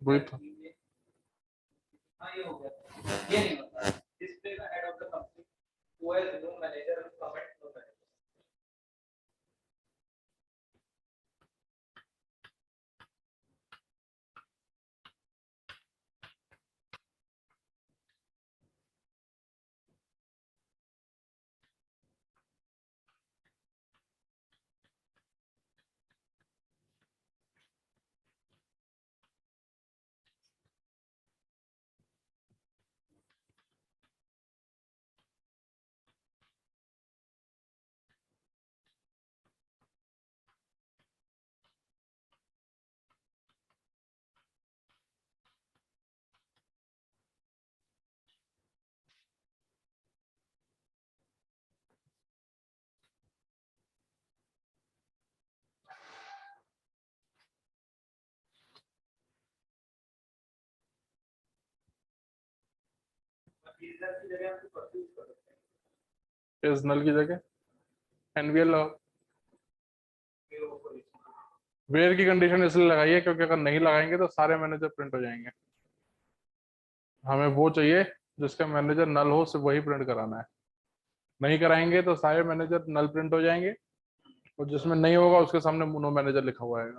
वही तो। इस नल की जगह एनवीएल वेयर की कंडीशन इसलिए लगाई है क्योंकि अगर नहीं लगाएंगे तो सारे मैनेजर प्रिंट हो जाएंगे। हमें वो चाहिए जिसका मैनेजर नल हो, सिर्फ वही प्रिंट कराना है। नहीं कराएंगे तो सारे मैनेजर नल प्रिंट हो जाएंगे और जिसमें नहीं होगा उसके सामने नो मैनेजर लिखा हुआ है।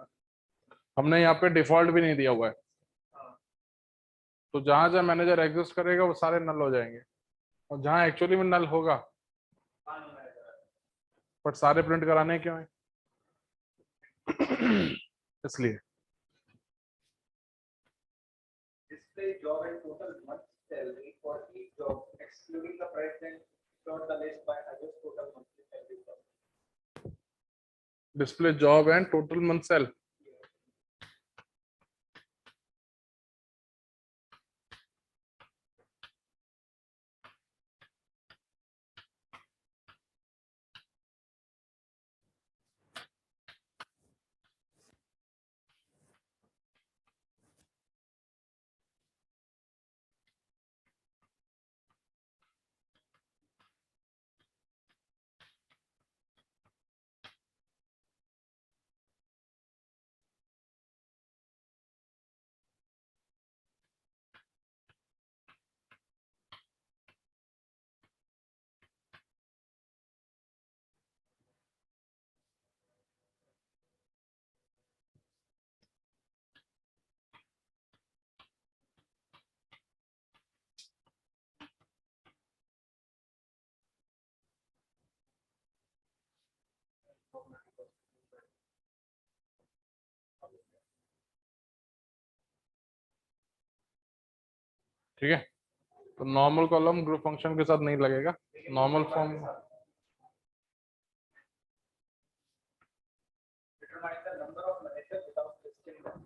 हमने यहाँ पे डिफॉल्ट भी नहीं दिया हुआ है, तो जहां जहां मैनेजर एग्जिस्ट करेगा वो सारे नल हो जाएंगे और जहां एक्चुअली में नल होगा बट सारे प्रिंट कराने क्यों है इसलिए। Display job and total month salary for each job, excluding the price and sort the list by adjust total monthly salary. Display job and total month sal. ठीक है, तो नॉर्मल कॉलम ग्रुप फंक्शन के साथ नहीं लगेगा। Normal form Determine the number of managers without listing them.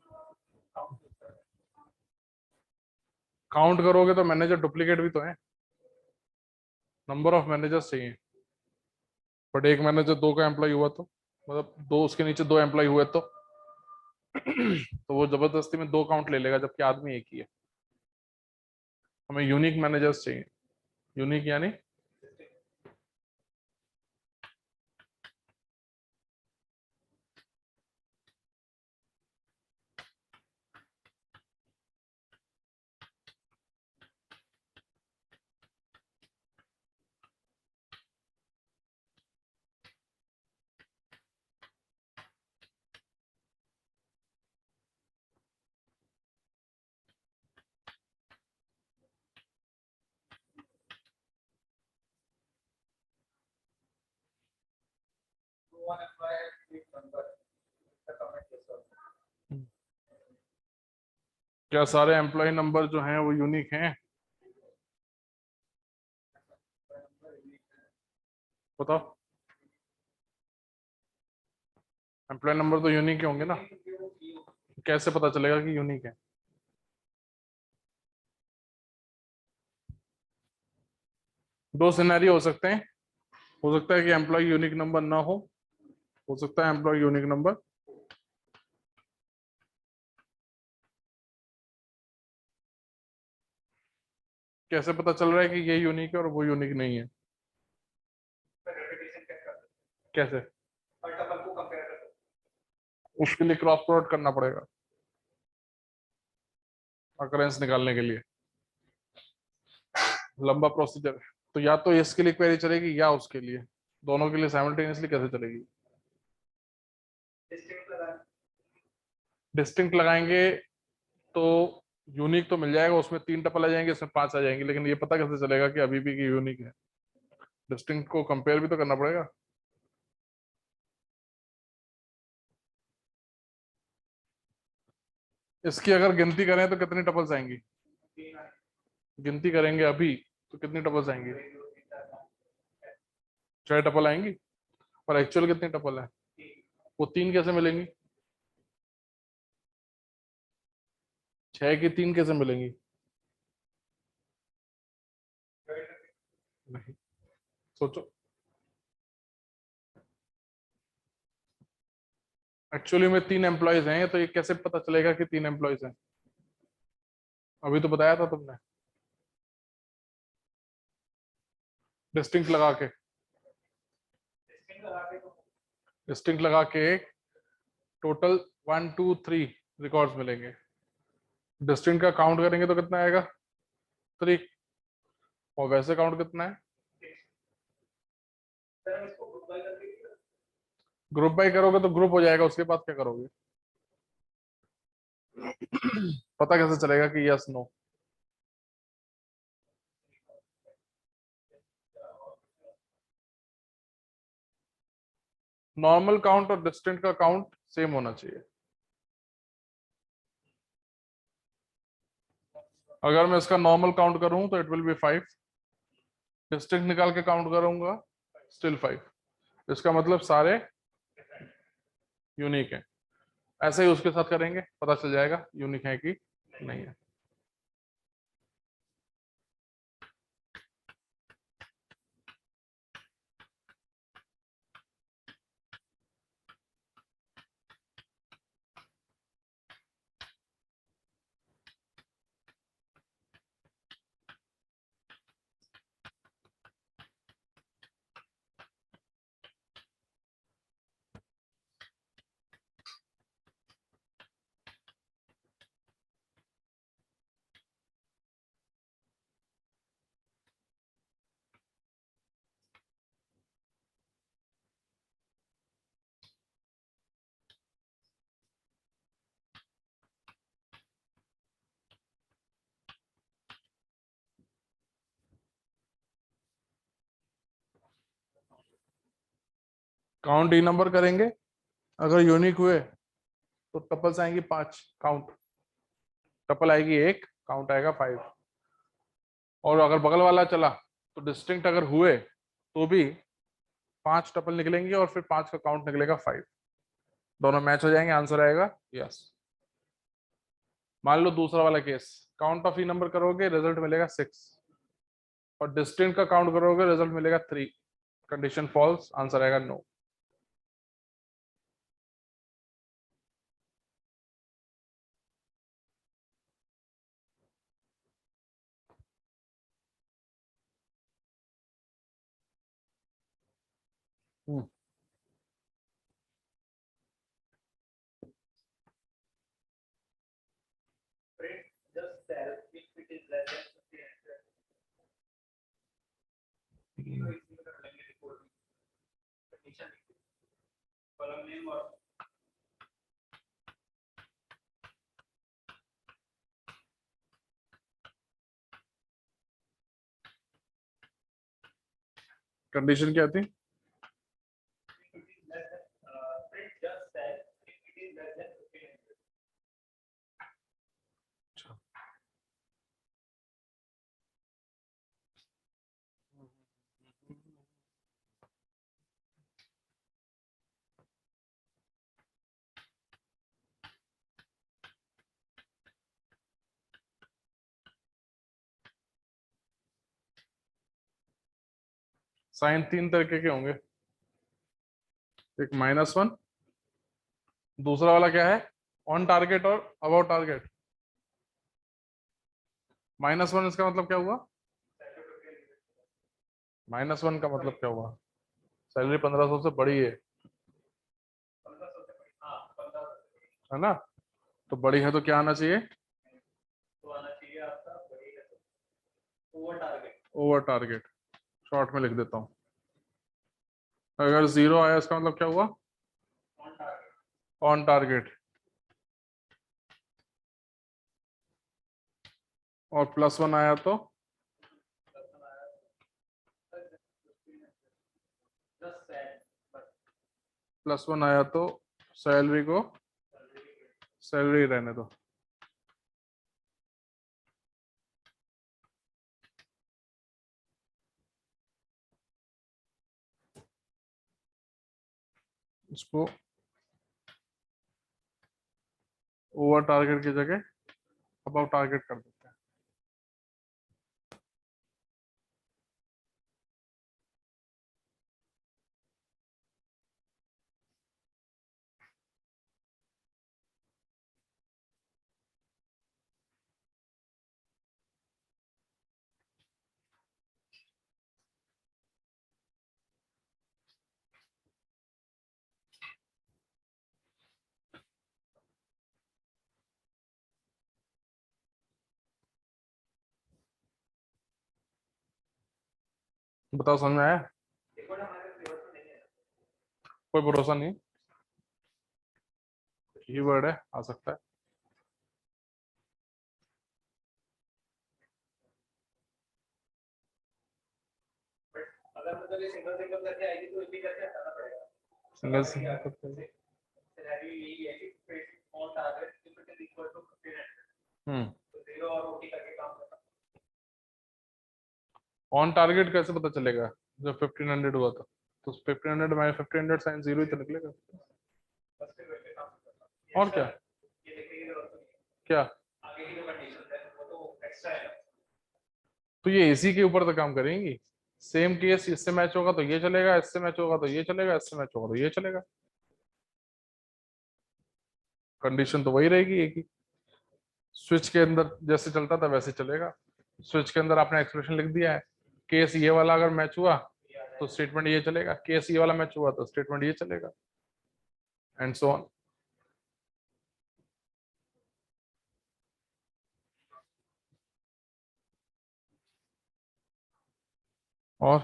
Count करोगे तो manager duplicate भी तो है। नंबर ऑफ मैनेजर्स चाहिए, बट एक मैनेजर दो का एम्प्लॉय हुआ तो मतलब दो उसके नीचे दो एम्प्लॉय हुए तो तो वो जबरदस्ती में दो काउंट ले लेगा जबकि आदमी एक ही है। हमें यूनिक मैनेजर्स चाहिए। यूनिक यानी One employer with number. The comment is also. क्या सारे एम्प्लॉय नंबर जो हैं वो यूनिक हैं? बताओ, एम्प्लॉय नंबर तो यूनिक होंगे ना। कैसे पता चलेगा कि यूनिक है? दो सिनेरियो हो सकता है कि एम्प्लॉय यूनिक नंबर ना हो सकता है एम्प्लॉय यूनिक नंबर कैसे पता चल रहा है कि ये यूनिक है और वो यूनिक नहीं है? कैसे? Multiple को compare कर सकते उसके लिए क्रॉस प्रोडक्ट करना पड़ेगा। अकरेंस निकालने के लिए, लंबा प्रोसीजर है। तो या तो इसके लिए क्वेरी चलेगी या उसके लिए, दोनों के लिए साइमल्टेनियसली कैसे चलेगी? डिस्टिंक्ट लगा डिस्टिंक्ट लगाएंगे तो यूनिक तो मिल जाएगा, उसमें 3 टपल आ जाएंगे, इसमें 5 आ जाएंगे, लेकिन ये पता कैसे चलेगा कि अभी भी की यूनिक है? डिस्टिंक्ट को कंपेयर भी तो करना पड़ेगा। इसकी अगर गिनती करें तो कितनी टपल्स आएंगी? 3 आए, गिनती करेंगे अभी तो कितनी टपल्स आएंगी? 6 टपल आएंगी। और एक्चुअल कितनी टपल है? वो 3 कैसे मिलेंगी? 6 की 3 कैसे मिलेंगी? नहीं, सोचो। एक्चुअली में 3 एम्प्लॉयज हैं, तो ये कैसे पता चलेगा कि 3 एम्प्लॉयज हैं? अभी तो बताया था तुमने, डिस्टिंक्ट लगा के। डिस्टिंक्ट लगा के तो डिस्टिंक्ट लगा के टोटल 1 2 3 रिकॉर्ड्स मिलेंगे। डिस्टिंक्ट का काउंट करेंगे तो कितना आएगा? 3। और वैसे काउंट कितना है? सर हम इसको ग्रुप बाय करके ग्रुप बाई करोगे तो ग्रुप हो जाएगा, उसके बाद क्या करोगे? पता कैसे चलेगा कि यस नो? नॉर्मल काउंट और डिस्टेंट का काउंट सेम होना चाहिए। अगर मैं इसका नॉर्मल काउंट करूं तो इट विल बी 5, डिस्टेंट निकाल के काउंट करूंगा स्टिल 5। इसका मतलब सारे यूनिक है। ऐसे ही उसके साथ करेंगे, पता चल जाएगा यूनिक है कि नहीं है। काउंट ई नंबर करेंगे, अगर यूनिक हुए तो टपल्स आएंगी 5 काउंट, टपल आएगी 1 काउंट आएगा 5। और अगर बगल वाला चला तो डिस्टिंक्ट अगर हुए तो भी 5 टपल निकलेंगे और फिर 5 का काउंट निकलेगा 5। दोनों मैच हो जाएंगे, आंसर आएगा यस। मान लो दूसरा वाला case, count of E number करोगे रिजल्ट मिलेगा 6, और डिस्टिंक्ट का काउंट करोगे रिजल्ट मिलेगा 3। कंडीशन फॉल्स, आंसर आएगा no. print just cell if it is less than 1500. तो इसमें कर लेंगे रिपोर्ट कंडीशन कॉलम नेम और कंडीशन क्या थी? if it is less than print just cell if it is less than 1500. Sign 3 तरीके के होंगे, एक -1, दूसरा वाला क्या है? ऑन टारगेट और अबाउट टारगेट। -1 इसका मतलब क्या हुआ? -1 का मतलब क्या हुआ? सैलरी 1500 से बड़ी है 1500 से हाँ 1500 है ना? तो बड़ी है तो क्या आना चाहिए? तो ओवर टारगेट, शॉर्ट में लिख देता हूँ। अगर 0 आया इसका मतलब क्या हुआ? On target. और +1 आया तो +1 आया तो सैलरी को सैलरी रहने दो। इसको ओवर टारगेट की जगह अबव टारगेट कर देते हैं। बताओ समझ में आया? कोई भरोसा नहीं, कीवर्ड है, आ सकता है। अगर मतलब ये सिंगल सिंगल करके आएगी तो एक ही करके हटाना पड़ेगा। सिंगल सिंगल करके। सिनेरियो यही है कि on target if it is equal to 1500 hmm. तो 0 और ओटी करके काम करना। ऑन टारगेट कैसे पता चलेगा जब 1500 हुआ तो 1500 में 1500 साइन 0 ही तो निकलेगा। बस फिर वैसे काम करना। और क्या? ये लिखने की जरूरत नहीं है। क्या? आगे की जो कंडीशन है वो तो एक्स्ट्रा है। तो ये इसी के ऊपर तो काम करेंगी। सेम केस, इससे मैच होगा तो ये चलेगा, इससे मैच होगा तो ये चलेगा, इससे मैच होगा तो ये चलेगा। कंडीशन तो वही रहेगी एक ही। स्विच के अंदर जैसे चलता था वैसे चलेगा। स्विच के अंदर आपने एक्सप्रेशन लिख दिया है, केस ये वाला अगर मैच हुआ तो स्टेटमेंट ये चलेगा, केस ये वाला मैच हुआ तो स्टेटमेंट ये चलेगा, एंड सो ऑन। और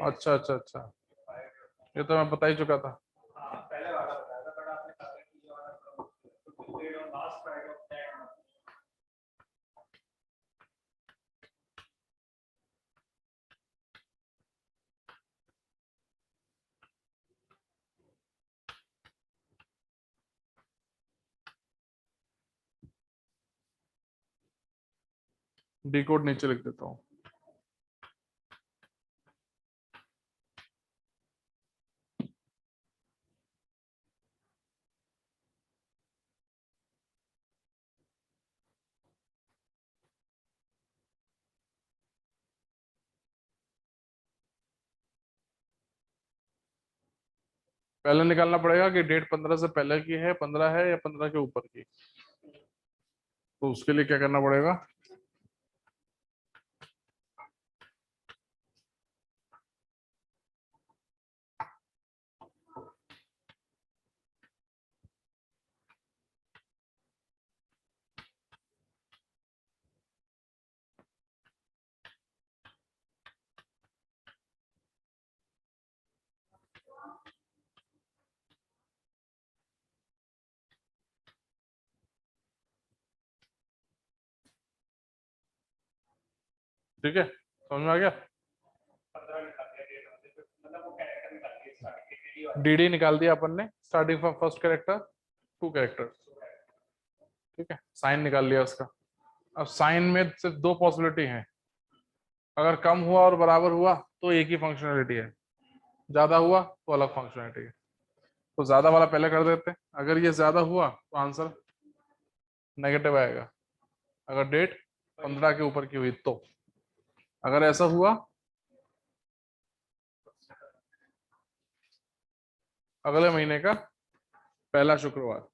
अच्छा अच्छा अच्छा, ये तो मैं बता ही चुका था। पहले वाला बताया था बट आपने कहा कि ये वाला last Friday of that. D code नीचे लिख देता हूँ। पहले निकालना पड़ेगा कि डेट 15 से पहले की है, 15 है या 15 के ऊपर की। तो उसके लिए क्या करना पड़ेगा? ठीक है, समझ में आ गया? 15 निकाल दिया डेट मतलब वो कैरेक्टर निकाल दिया स्टार्टिंग के डी डीडी निकाल दिया अपन ने, starting from first character 2 character. ठीक है, साइन निकाल लिया उसका। अब साइन में सिर्फ 2 पॉसिबिलिटी हैं, अगर कम हुआ और बराबर हुआ तो एक ही फंक्शनैलिटी है, ज्यादा हुआ तो अलग फंक्शनैलिटी है। तो ज्यादा वाला पहले कर देते हैं। अगर ये ज्यादा हुआ तो आंसर नेगेटिव आएगा, अगर डेट 15 के ऊपर की हुई तो। अगर ऐसा हुआ, अगले महीने का पहला शुक्रवार।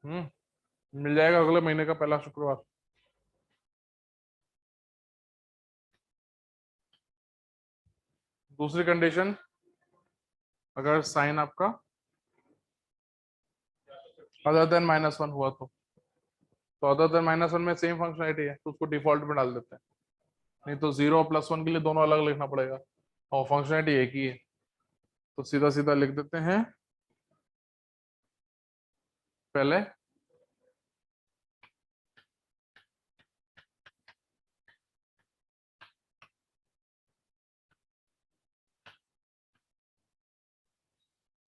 मिल जाएगा अगले महीने का पहला शुक्रवार। दूसरी कंडीशन, अगर साइन आपका अदर देन -1 हुआ तो अदर देन -1 में सेम फंक्शनलिटी है तो उसको डिफॉल्ट में डाल देते हैं। नहीं तो 0 और +1 के लिए दोनों अलग लिखना पड़ेगा, और फंक्शनलिटी एक ही है, तो सीधा सीधा लिख देते हैं पहले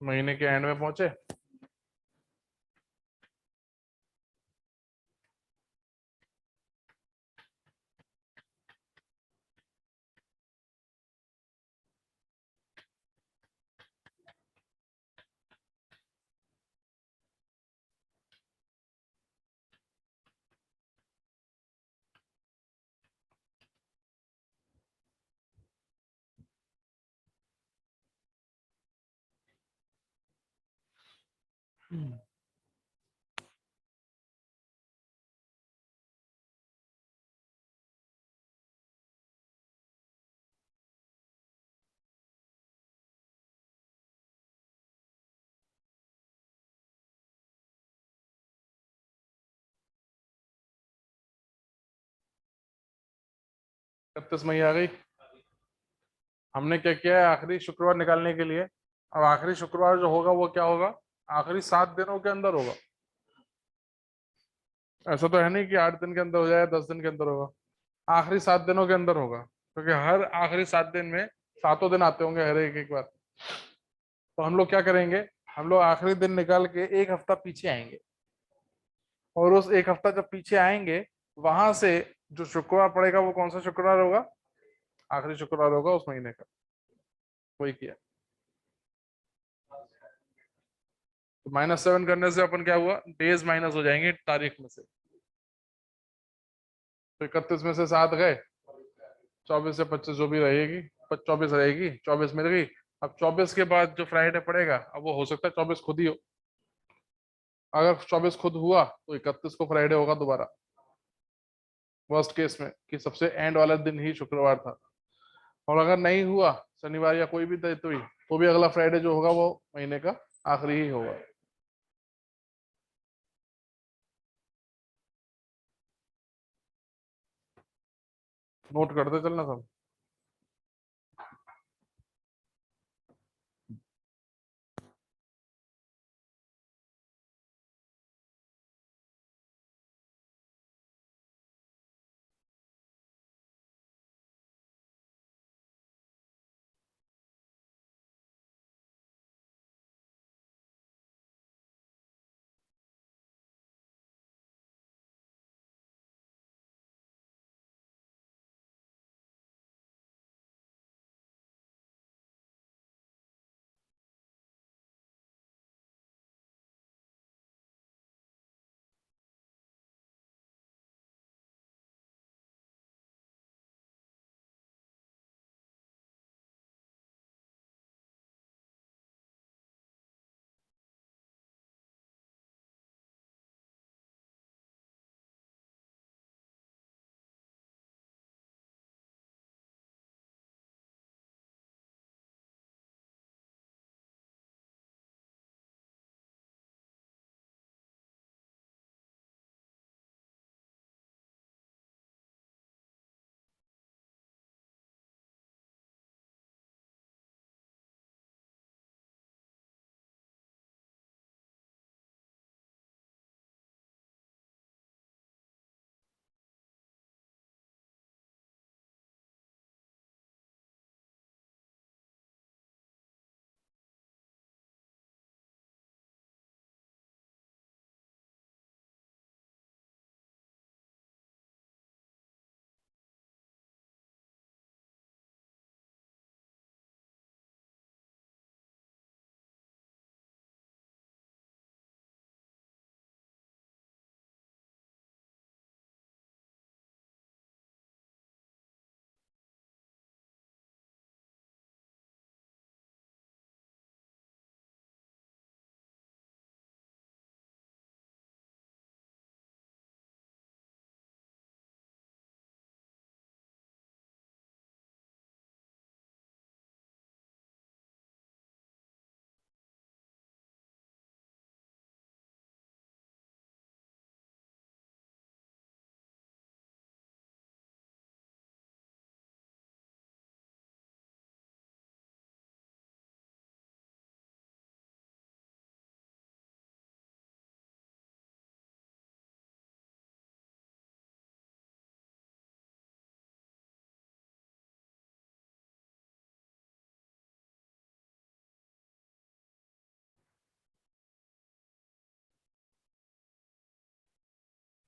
महीने के एंड में पहुंचे, इकतीस मई आ गई। हमने क्या किया है, आखिरी शुक्रवार निकालने के लिए, अब आखिरी शुक्रवार जो होगा वो क्या होगा, आखिरी 7 दिनों के अंदर होगा। ऐसा तो है नहीं कि 8 दिन के अंदर हो जाए, 10 दिन के अंदर होगा, आखिरी 7 दिनों के अंदर होगा, क्योंकि हर आखिरी 7 दिन में सातों दिन आते होंगे हर एक एक बार। तो हम लोग क्या करेंगे, हम लोग आखिरी दिन निकाल के एक हफ्ता पीछे आएंगे, और उस एक हफ्ता जब पीछे आएंगे, वहां से जो शुक्रवार पड़ेगा वो कौन सा शुक्रवार होगा, आखिरी शुक्रवार होगा उस महीने का। वही किया। तो -7 करने से अपन क्या हुआ, डेज माइनस हो जाएंगे तारीख में से। तो 31 में से 7 गए, 24 से 25 जो भी रहेगी, 24 रहेगी, 24 मिल गई। अब 24 के बाद जो फ्राइडे पड़ेगा, अब वो हो सकता है 24 खुद ही हो। अगर 24 खुद हुआ तो 31 को फ्राइडे होगा दोबारा, वर्स्ट केस में कि सबसे एंड वाला दिन ही शुक्रवार था। और अगर नहीं हुआ, शनिवार या कोई भी तो ही, तो भी अगला फ्राइडे जो होगा वो महीने का आखिरी ही होगा। नोट करते चलना सब।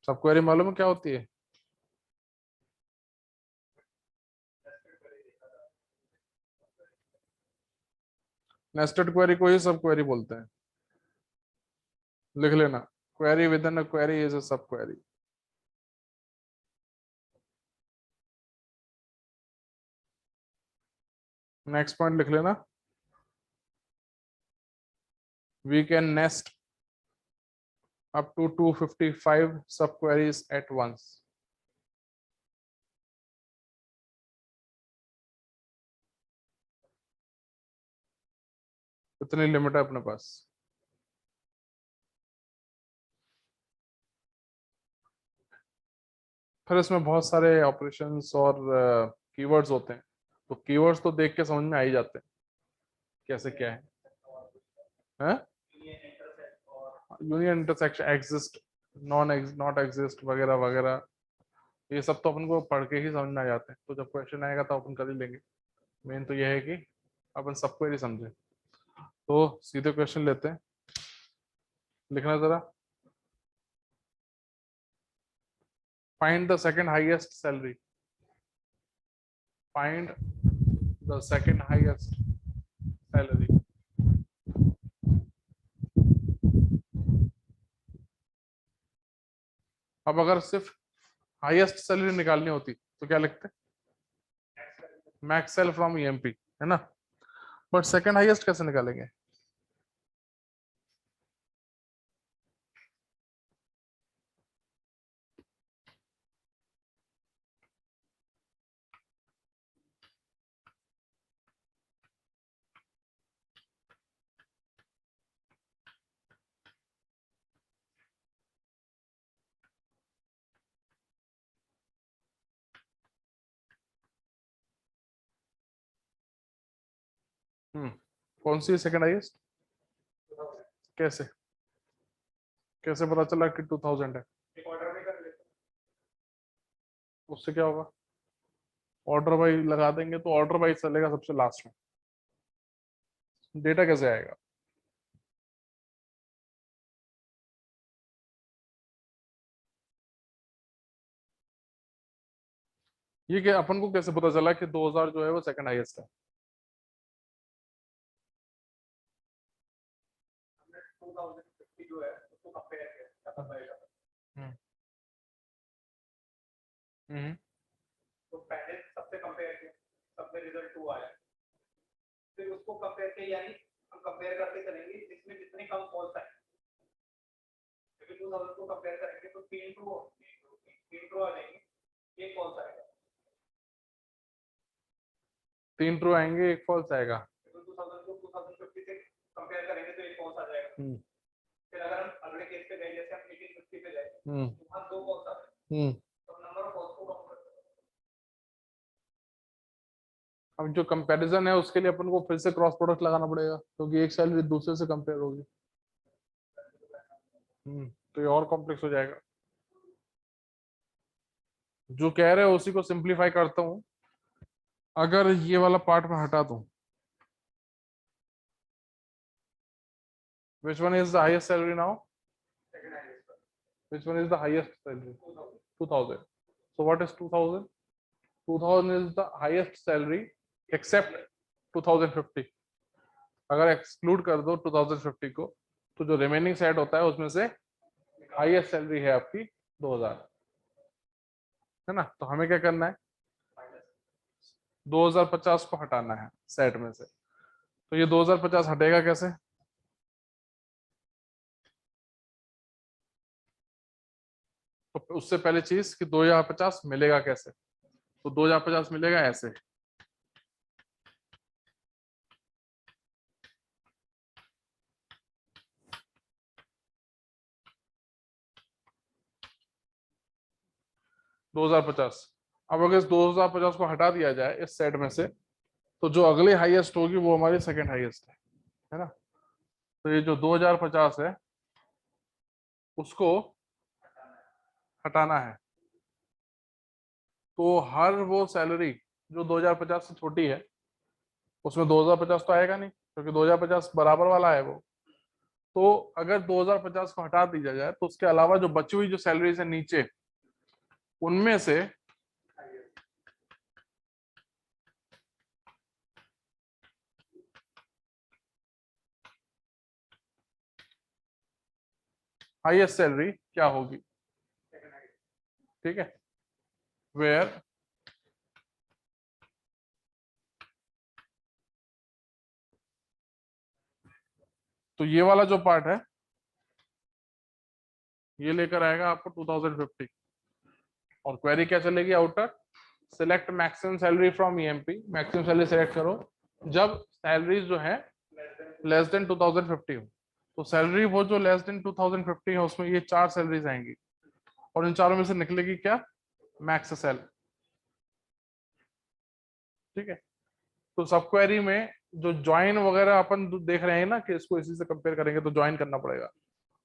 सब क्वेरी मालूम है क्या होती है? नेस्टेड क्वेरी को ही सब क्वेरी बोलते हैं, लिख लेना। Query within a query is a sub query. Next point लिख लेना, we can nest up to 255 subqueries at once. इतनी लिमिट है अपने पास। फिर इसमें बहुत सारे ऑपरेशंस और कीवर्ड्स होते हैं, तो कीवर्ड्स तो देख के समझ में आ ही जाते हैं कैसे क्या है। Union, intersection, exist, not exist वगैरह वगैरह, ये सब तो अपन को पढ़ के ही समझ में आ जाते हैं, तो जब क्वेश्चन आएगा तो अपन कर ही लेंगे। मेन तो यह है कि अपन सब क्वेरी समझे। तो सीधे क्वेश्चन लेते हैं, लिखना जरा। Find the second highest salary. Find the second highest salary. अब अगर सिर्फ हाईएस्ट सैलरी निकालनी होती तो क्या लिखते? मैक्स सेल फ्रॉम ईएमपी, है ना। बट सेकंड हाईएस्ट कैसे निकालेंगे? कौन सी सेकंड हाईएस्ट? कैसे कैसे पता चला कि 2000 है? उससे क्या होगा? ऑर्डर वाइज लगा देंगे तो ऑर्डर वाइज चलेगा सबसे लास्ट में, डेटा कैसे आएगा? ये क्या अपन को कैसे पता चला कि 2000 जो है वो सेकंड हाईएस्ट है? 2050 जो है उसको कंपेयर किया तब आएगा। तो पहले सबसे कंपेयर किया, सब में रिजल्ट 2 आया, फिर उसको कंपेयर किया, यानी हम कंपेयर करते चलेंगे जिसमें जितने कम फॉल्स आए, क्योंकि 2000 को कंपेयर करेंगे तो 3 ट्रू आ जाएंगे, एक फॉल्स आएगा। 3 ट्रू आएंगे, एक फॉल्स आएगा। तो 2000 को 2050 से कंपेयर करेंगे तो एक फॉल्स आ जाएगा। फिर अगर हम अगले केस पे गए, जैसे हम 1850 पे गए, तो वहां 2 फॉल्स आ गए, तो नंबर ऑफ फॉल्स को कम कर दो। अब जो कंपैरिजन है उसके लिए अपन को फिर से क्रॉस प्रोडक्ट लगाना पड़ेगा, क्योंकि एक सैलरी दूसरे से कंपेयर होगी। तो ये और कॉम्प्लेक्स हो जाएगा। जो कह रहे हो उसी को सिंप्लीफाई करता हूं। अगर ये वाला पार्ट में हटा दूं, which one is the highest salary now? Second highest, Which one is the highest salary? 2000. So what is 2000? 2000 is the highest salary except 2050. अगर एक्सक्लूड कर दो 2050 को, तो जो रिमेनिंग सेट होता है उसमें से हाईएस्ट सैलरी है आपकी 2000, है ना। तो हमें क्या करना है? 2050 को हटाना है सेट में से। तो ये 2050 हटेगा कैसे? तो उससे पहले चीज कि 2050 मिलेगा कैसे? तो 2050 मिलेगा ऐसे, दो हजार पचास। अब अगर इस 2050 को हटा दिया जाए इस सेट में से, तो जो अगली हाईएस्ट होगी वो हमारी सेकंड हाईएस्ट है ना। तो ये जो 2050 है उसको हटाना है। तो हर वो सैलरी जो 2050 से छोटी है उसमें 2050 तो आएगा नहीं, क्योंकि 2050 बराबर वाला है वो। तो अगर 2050 को हटा दिया जाए तो उसके अलावा जो बची हुई जो सैलरीज है नीचे, उनमें से हाईएस्ट सैलरी क्या होगी, ठीक है, वेयर तो ये वाला जो पार्ट है ये लेकर आएगा आपको 2050, और क्वेरी क्या चलेगी outer, select maximum salary from EMP, maximum salary select करो जब सैलरीज जो है लेस देन 2050 हो। तो सैलरी वो जो लेस देन 2050 है उसमें ये 4 सैलरीज आएंगी, और इन चारों में से निकलेगी क्या, मैक्स सेल, ठीक है। तो सब क्वेरी में जो ज्वाइन वगैरह अपन देख रहे हैं ना कि इसको इसी से कंपेयर करेंगे तो ज्वाइन करना पड़ेगा,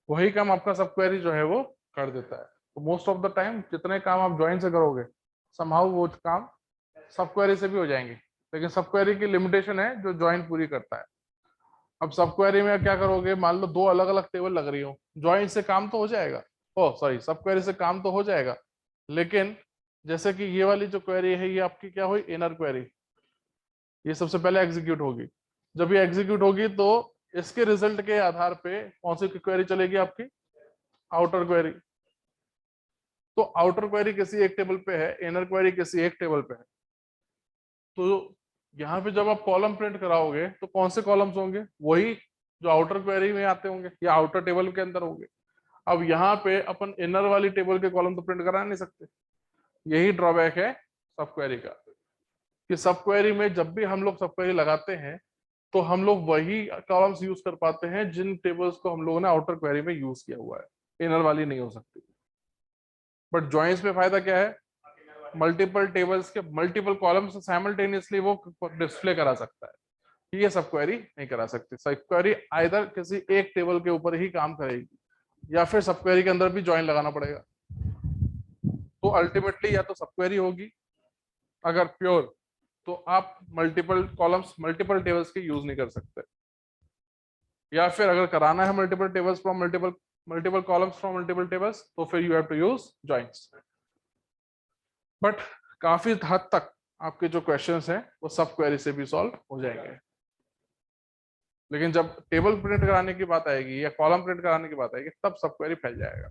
वही काम आपका सब क्वेरी जो है वो कर देता है। तो मोस्ट ऑफ द टाइम जितने काम आप ज्वाइन से करोगे समहाउ वो काम सब क्वेरी से भी हो जाएंगे, लेकिन सब क्वेरी की लिमिटेशन है जो ज्वाइन पूरी करता है। अब सब क्वेरी में क्या करोगे, मान लो 2 अलग अलग टेबल लग रही हो, ज्वाइन से काम तो हो जाएगा, ओ सॉरी सब क्वेरी से काम तो हो जाएगा, लेकिन जैसे कि ये वाली जो क्वेरी है ये आपकी क्या हुई, इनर क्वेरी, ये सबसे पहले एग्जीक्यूट होगी। जब ये एग्जीक्यूट होगी तो इसके रिजल्ट के आधार पे कौन सी क्वेरी चलेगी आपकी, आउटर क्वेरी। तो आउटर क्वेरी किसी एक टेबल पे है, इनर क्वेरी किसी एक टेबल पे है। तो यहाँ पे जब आप कॉलम प्रिंट कराओगे तो कौन से कॉलम्स होंगे, वही जो आउटर क्वेरी में आते होंगे या आउटर टेबल के अंदर होंगे। अब यहाँ पे अपन इनर वाली टेबल के कॉलम तो प्रिंट करा नहीं सकते, यही ड्रॉबैक है सब क्वेरी का, कि सब क्वेरी में जब भी हम लोग सब क्वेरी लगाते हैं तो हम लोग वही कॉलम्स यूज कर पाते हैं जिन टेबल्स को हम लोगों ने आउटर क्वेरी में यूज किया हुआ है, इनर वाली नहीं हो सकती। बट ज्वाइंस में फायदा क्या है, मल्टीपल टेबल्स के मल्टीपल कॉलम्स साइमल्टेनियसली वो डिस्प्ले करा सकता है, ये सब क्वेरी नहीं करा सकती। सब क्वेरी आइदर किसी एक टेबल के ऊपर ही काम करेगी या फिर सब क्वेरी के अंदर भी ज्वाइन लगाना पड़ेगा। तो अल्टीमेटली या तो सब क्वेरी होगी अगर प्योर, तो आप मल्टीपल कॉलम्स मल्टीपल टेबल्स के यूज नहीं कर सकते, या फिर अगर कराना है multiple tables from multiple columns from multiple tables तो फिर you have to use joints. But काफी हद तक आपके जो क्वेश्चंस हैं वो सब क्वेरी से भी सॉल्व हो जाएंगे, लेकिन जब टेबल प्रिंट कराने की बात आएगी या कॉलम प्रिंट कराने की बात आएगी तब सब क्वेरी फैल जाएगा,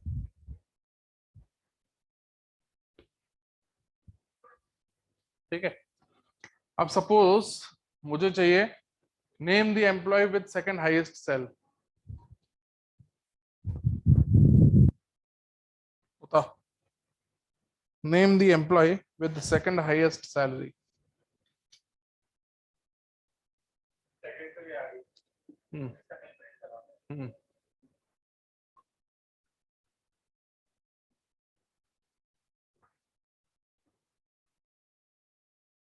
ठीक है। अब सपोज मुझे चाहिए name the employee with second highest sal, बताओ, name the employee with second highest salary. Second से भी आ गई, हम्म इसका नहीं प्रिंट करा, हम्म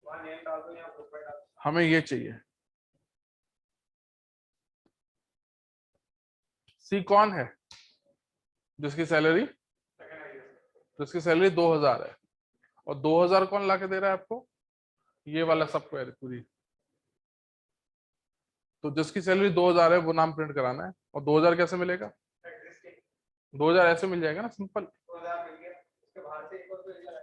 वहाँ नेम डाल दो या ग्रुप में डाल दो। हमें ये चाहिए, सी कौन है जिसकी सैलरी सेकंड आइए, 2000 है, और 2000 कौन ला के दे रहा है आपको, ये वाला सब क्वेरी पूरी। तो जिसकी सैलरी 2000 है वो नाम प्रिंट कराना है, और 2000 कैसे मिलेगा, एग्जिस्टिंग 2000 ऐसे मिल जाएगा ना सिंपल। 2000 मिल गया, उसके बाहर से एक और तो लगाया,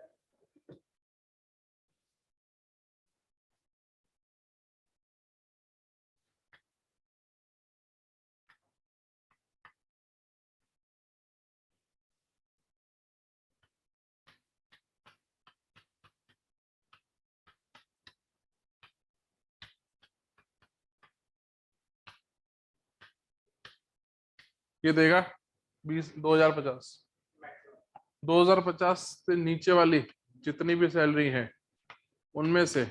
ये देगा 2050, मैक्सिमम 2050 से नीचे वाली जितनी भी सैलरी है उनमें से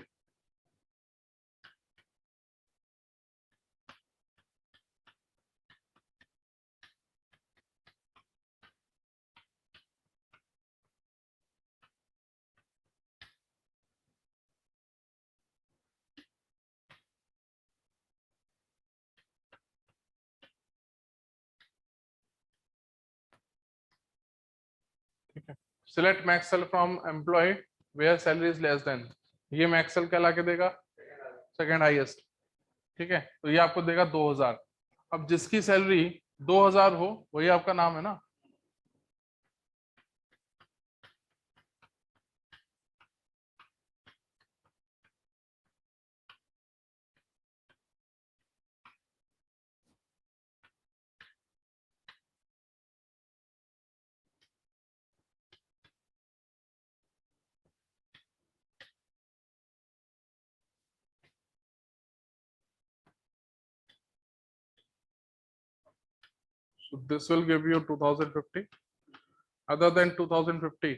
select max sal from employee where salary is less than, ये मैक्स सेल क्या ला के देगा, सेकंड हाईएस्ट, ठीक है। तो ये आपको देगा 2000। अब जिसकी सैलरी 2000 हो, वही आपका नाम है ना। So this will give you 2050. Other than 2050,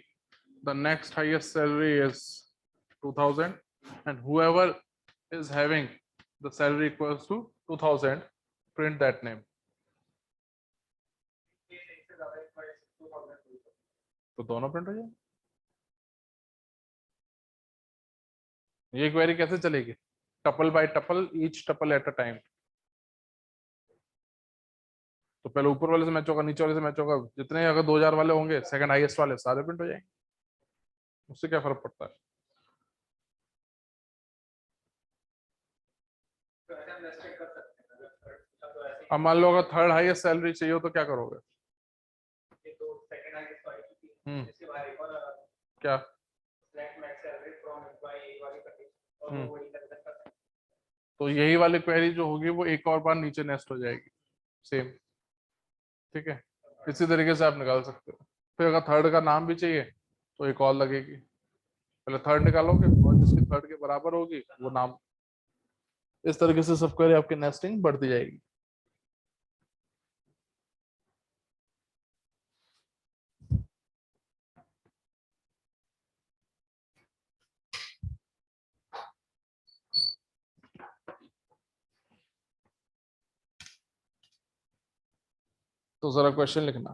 the next highest salary is 2000, and whoever is having the salary equals to 2000, print that name. ये एक से ज्यादा एक बार 2000 तो दोनों प्रिंट हो जाए। ये क्वेरी कैसे चलेगी? Tuple by tuple, each tuple at a time. तो पहले ऊपर वाले से मैच होगा, नीचे वाले से मैच होगा, जितने अगर 2000 वाले होंगे सेकंड हाईएस्ट वाले सारे प्रिंट हो जाएंगे। उससे क्या फर्क पड़ता है? तो ऐसे हम नेस्टेड कर सकते हैं तो ऐसे अब मान लो अगर थर्ड हाईएस्ट सैलरी चाहिए हो तो क्या करोगे? ये तो सेकंड हाईएस्ट वाली थी, इसके बाद एक और क्या? Select max salary from employee A वाली कंडीशन और वो वही कर सकते हैं। तो यही वाली क्वेरी जो होगी वो एक और बार नीचे नेस्ट हो जाएगी, सेम। ठीक है, इसी तरीके से आप निकाल सकते हो। फिर अगर थर्ड का नाम भी चाहिए तो एक और लगेगी, पहले थर्ड निकालोगे और जिसकी थर्ड के बराबर होगी वो नाम। इस तरीके से सब क्वेरी आपकी नेस्टिंग बढ़ती जाएगी। तो जरा क्वेश्चन लिखना।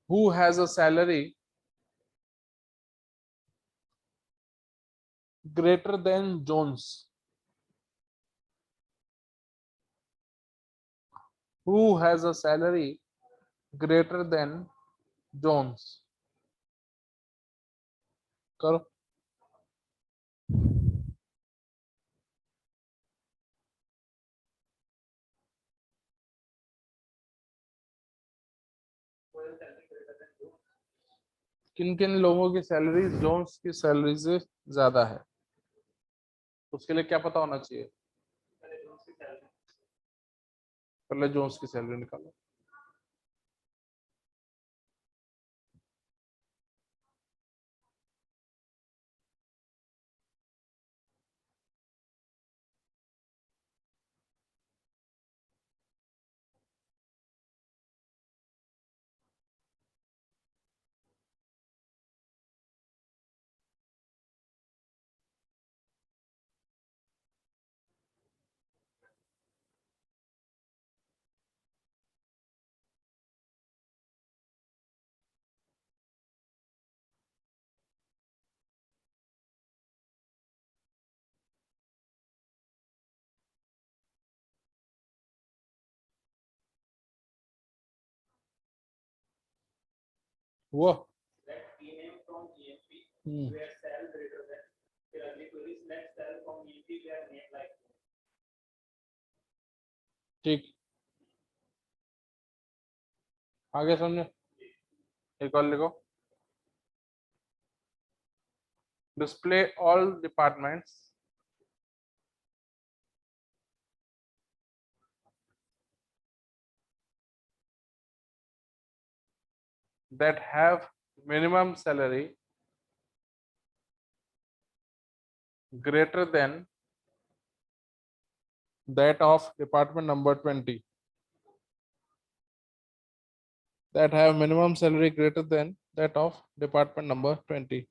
Who has a salary greater than Jones? Who has a salary greater than Jones? करो। किन किन लोगों की सैलरी जोन्स की सैलरी से ज्यादा है? उसके लिए क्या पता होना चाहिए? पहले जोन्स की सैलरी निकालो। वो Select key name from EMP where cell greater than, फिर अगली query select cell from EMP where name like ठीक, आगे समझे। एक और लिखो, display all departments that have minimum salary greater than that of department number 20, that have minimum salary greater than that of department number 20।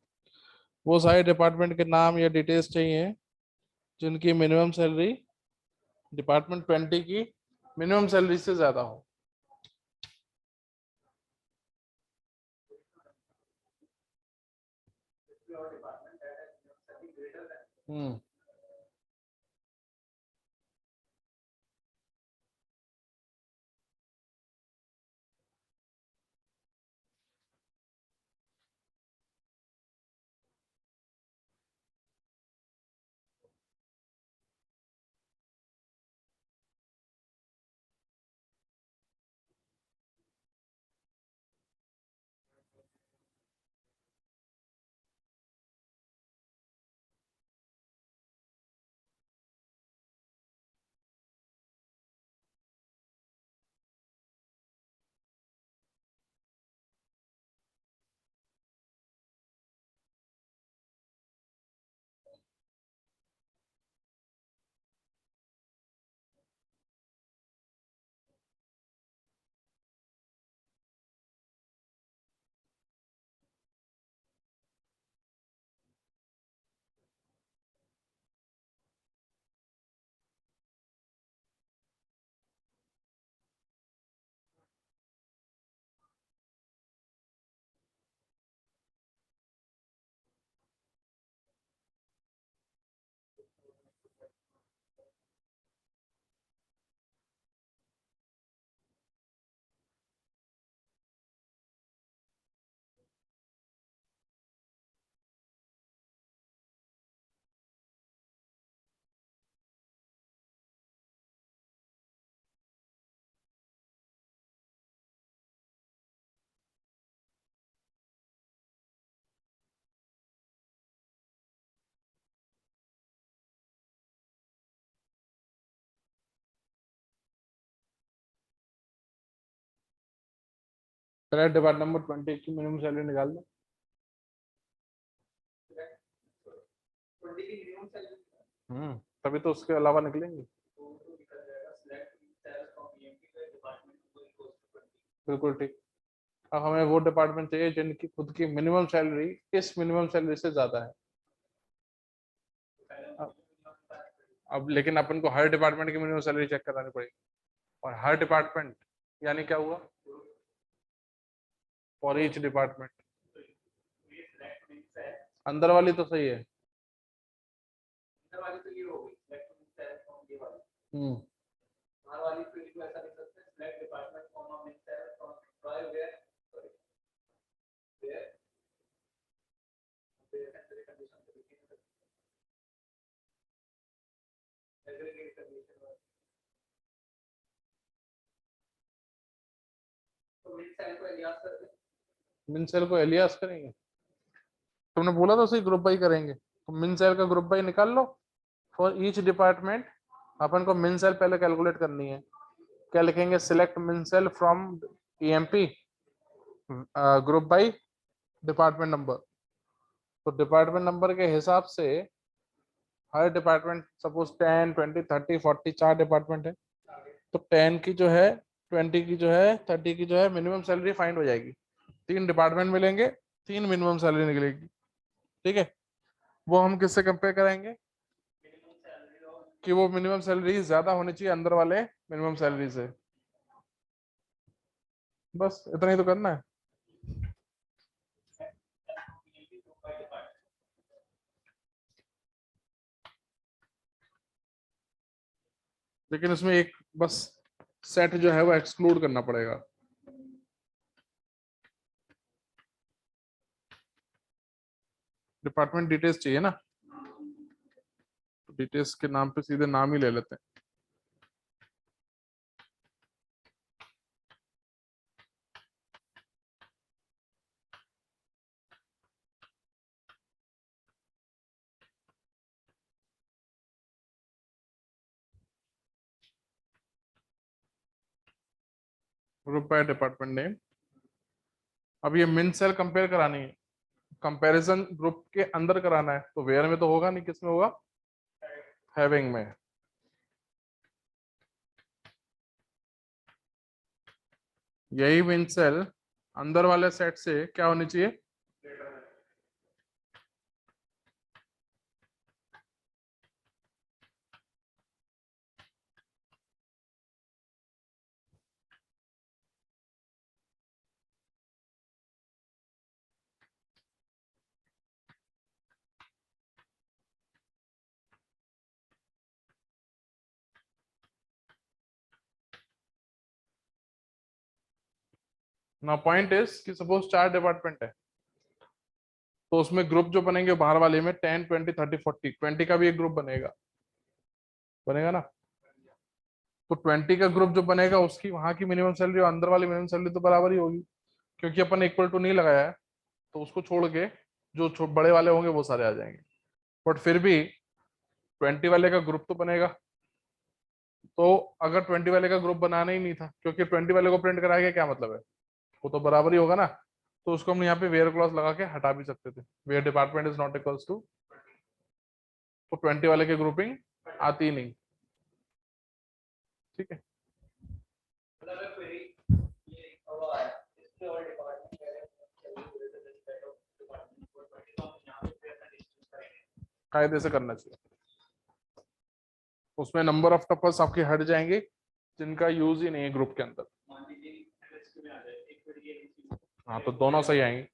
वो सारे department के नाम या डिटेल्स चाहिए जिनकी मिनिमम सैलरी डिपार्टमेंट 20 की मिनिमम सैलरी से ज्यादा हो। your department that has something greater than हम्म, पहले डिपार्टमेंट नंबर 20 की मिनिमम सैलरी निकाल दो। 20 की मिनिमम सैलरी तभी तो उसके अलावा निकलेंगे। तो निकल जाएगा सिलेक्ट सैलरी फ्रॉम ईएमपी का डिपार्टमेंट को इक्वल टू 20। बिल्कुल ठीक। अब हमें वो डिपार्टमेंट चाहिए जिनकी खुद की मिनिमम सैलरी इस मिनिमम सैलरी से ज्यादा है। अब लेकिन अपन को हर डिपार्टमेंट की मिनिमम सैलरी चेक करानी पड़ेगी, और हर डिपार्टमेंट यानी क्या हुआ, फॉर ईच डिपार्टमेंट। अंदर वाली तो सही है। अंदर वाली तो ये हो गई सिलेक्ट सैलरी फ्रॉम ये वाली। हम्म बाहर वाली फिर को ऐसा लिख सकते हैं select department comma min salary from employee where sorry where condition तो लिखी नहीं सकते एग्रीगेट कंडीशन तो मिन सैलरी को एलियास करते हैं। मिन सेल को एलियास करेंगे, तुमने बोला था सही ग्रुप बाई करेंगे, तो मिन सेल का ग्रुप बाई निकाल लो फॉर ईच डिपार्टमेंट। अपन को मिन सेल पहले कैलकुलेट करनी है। क्या लिखेंगे, select min sal from EMP group by department number. तो डिपार्टमेंट नंबर के हिसाब से हर डिपार्टमेंट, सपोज 10 20 30 40 चार डिपार्टमेंट है, तो 10 की जो है, 20 की जो है, 30 की जो है मिनिमम सैलरी फाइंड हो जाएगी। 3 डिपार्टमेंट मिलेंगे, 3 मिनिमम सैलरी निकलेगी। ठीक है, वो हम किससे कंपेयर कराएंगे कि वो मिनिमम सैलरी ज्यादा होनी चाहिए अंदर वाले मिनिमम सैलरी से। बस इतना ही तो करना है। लेकिन इसमें एक बस सेट जो है वो एक्सक्लूड करना पड़ेगा। डिपार्टमेंट डिटेल्स चाहिए ना, तो डिटेल्स के नाम पे सीधे नाम ही ले लेते हैं। Group by department name. अब ये मिन सेल कंपेयर करानी है, कंपैरिजन ग्रुप के अंदर कराना है, तो वेयर में तो होगा नहीं, किस में होगा, हैविंग में। यही मिन सेल अंदर वाले सेट से क्या होनी चाहिए, ना पॉइंट इज कि सपोज 4 डिपार्टमेंट है, तो उसमें ग्रुप जो बनेंगे बाहर वाले में 10 20 30 40 20 का भी एक ग्रुप बनेगा, बनेगा ना। तो 20 का ग्रुप जो बनेगा उसकी वहां की मिनिमम सैलरी और अंदर वाली मिनिमम सैलरी तो बराबर ही होगी, क्योंकि अपन इक्वल टू नहीं लगाया है। तो उसको छोड़ के जो बड़े वाले होंगे वो सारे आ जाएंगे। बट फिर भी 20 वाले का ग्रुप तो बनेगा। तो अगर 20 वाले का ग्रुप बनाना ही नहीं था, क्योंकि 20 वाले को प्रिंट कराएगा क्या मतलब है, वो तो बराबर ही होगा ना। तो उसको हम यहाँ पे वेयर क्लॉज लगा के हटा भी सकते थे, where department is not equals to, तो 20 वाले की ग्रुपिंग आती ही नहीं। ठीक है, अगर क्वेरी ये अब आया इसके और डिपार्टमेंट कह रहे हैं डिपार्टमेंट को 20 तो हम यहाँ पे ऐसा डिस्टेंस करेंगे कायदे से करना चाहिए। उसमें नंबर ऑफ टपल्स आपके हट जाएंगे जिनका यूज ही नहीं है ग्रुप के अंदर। मान लीजिए एमएसक्यू में आ जाए एक क्वेरी ये हाँ, तो दोनों सही आएंगे,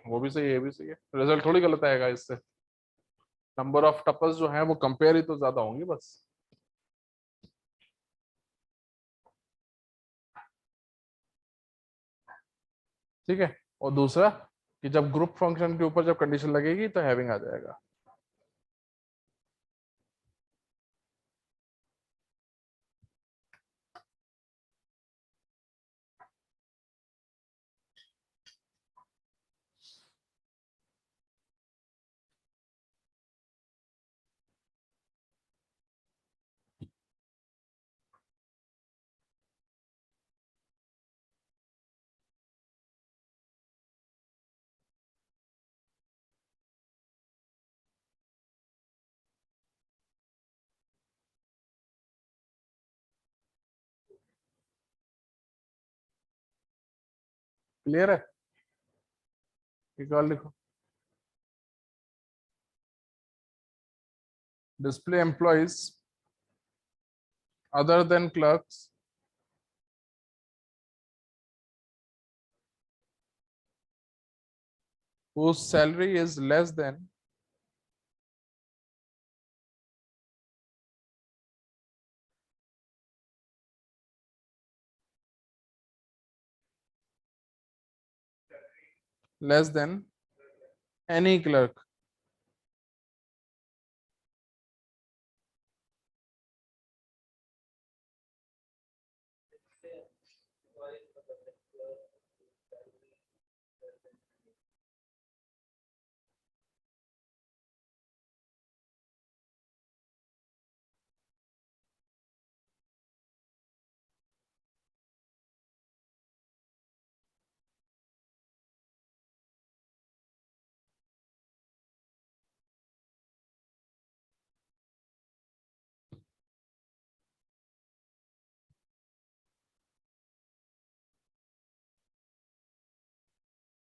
वो भी सही है, ये भी सही है, रिजल्ट थोड़ी गलत आएगा इससे। नंबर ऑफ टपल्स जो है वो कंपेयर ही तो ज्यादा होंगी बस। ठीक है, और दूसरा कि जब ग्रुप फंक्शन के ऊपर जब कंडीशन लगेगी तो हैविंग आ जाएगा। क्लियर है? एक और लिखो, display employees other than clerks whose salary is less than any clerk.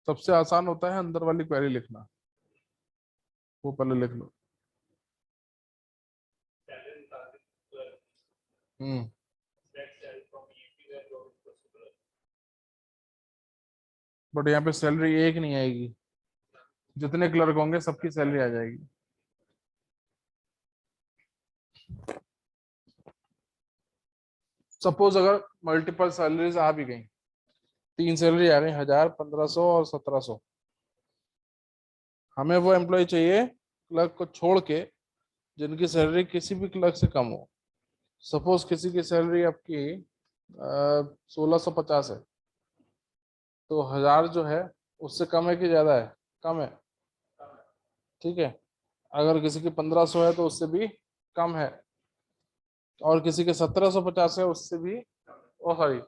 सबसे आसान होता है अंदर वाली क्वेरी लिखना, वो पहले लिख लो। हम्म, बट यहाँ पे सैलरी एक नहीं आएगी, जितने क्लर्क होंगे सबकी सैलरी आ जाएगी। सपोज अगर मल्टीपल सैलरीज आ भी गई, 3 सैलरी आ गई, 1000, 1500 और 1700, हमें वो एम्प्लॉय चाहिए क्लर्क को छोड़ के जिनकी सैलरी किसी भी क्लर्क से कम हो। सपोज किसी की सैलरी आपकी 1650 है, तो 1000 जो है उससे कम है कि ज्यादा है? कम है, ठीक है। अगर किसी की 1500 है तो उससे भी कम है, और किसी के 1750 है उससे भी, ओ सॉरी,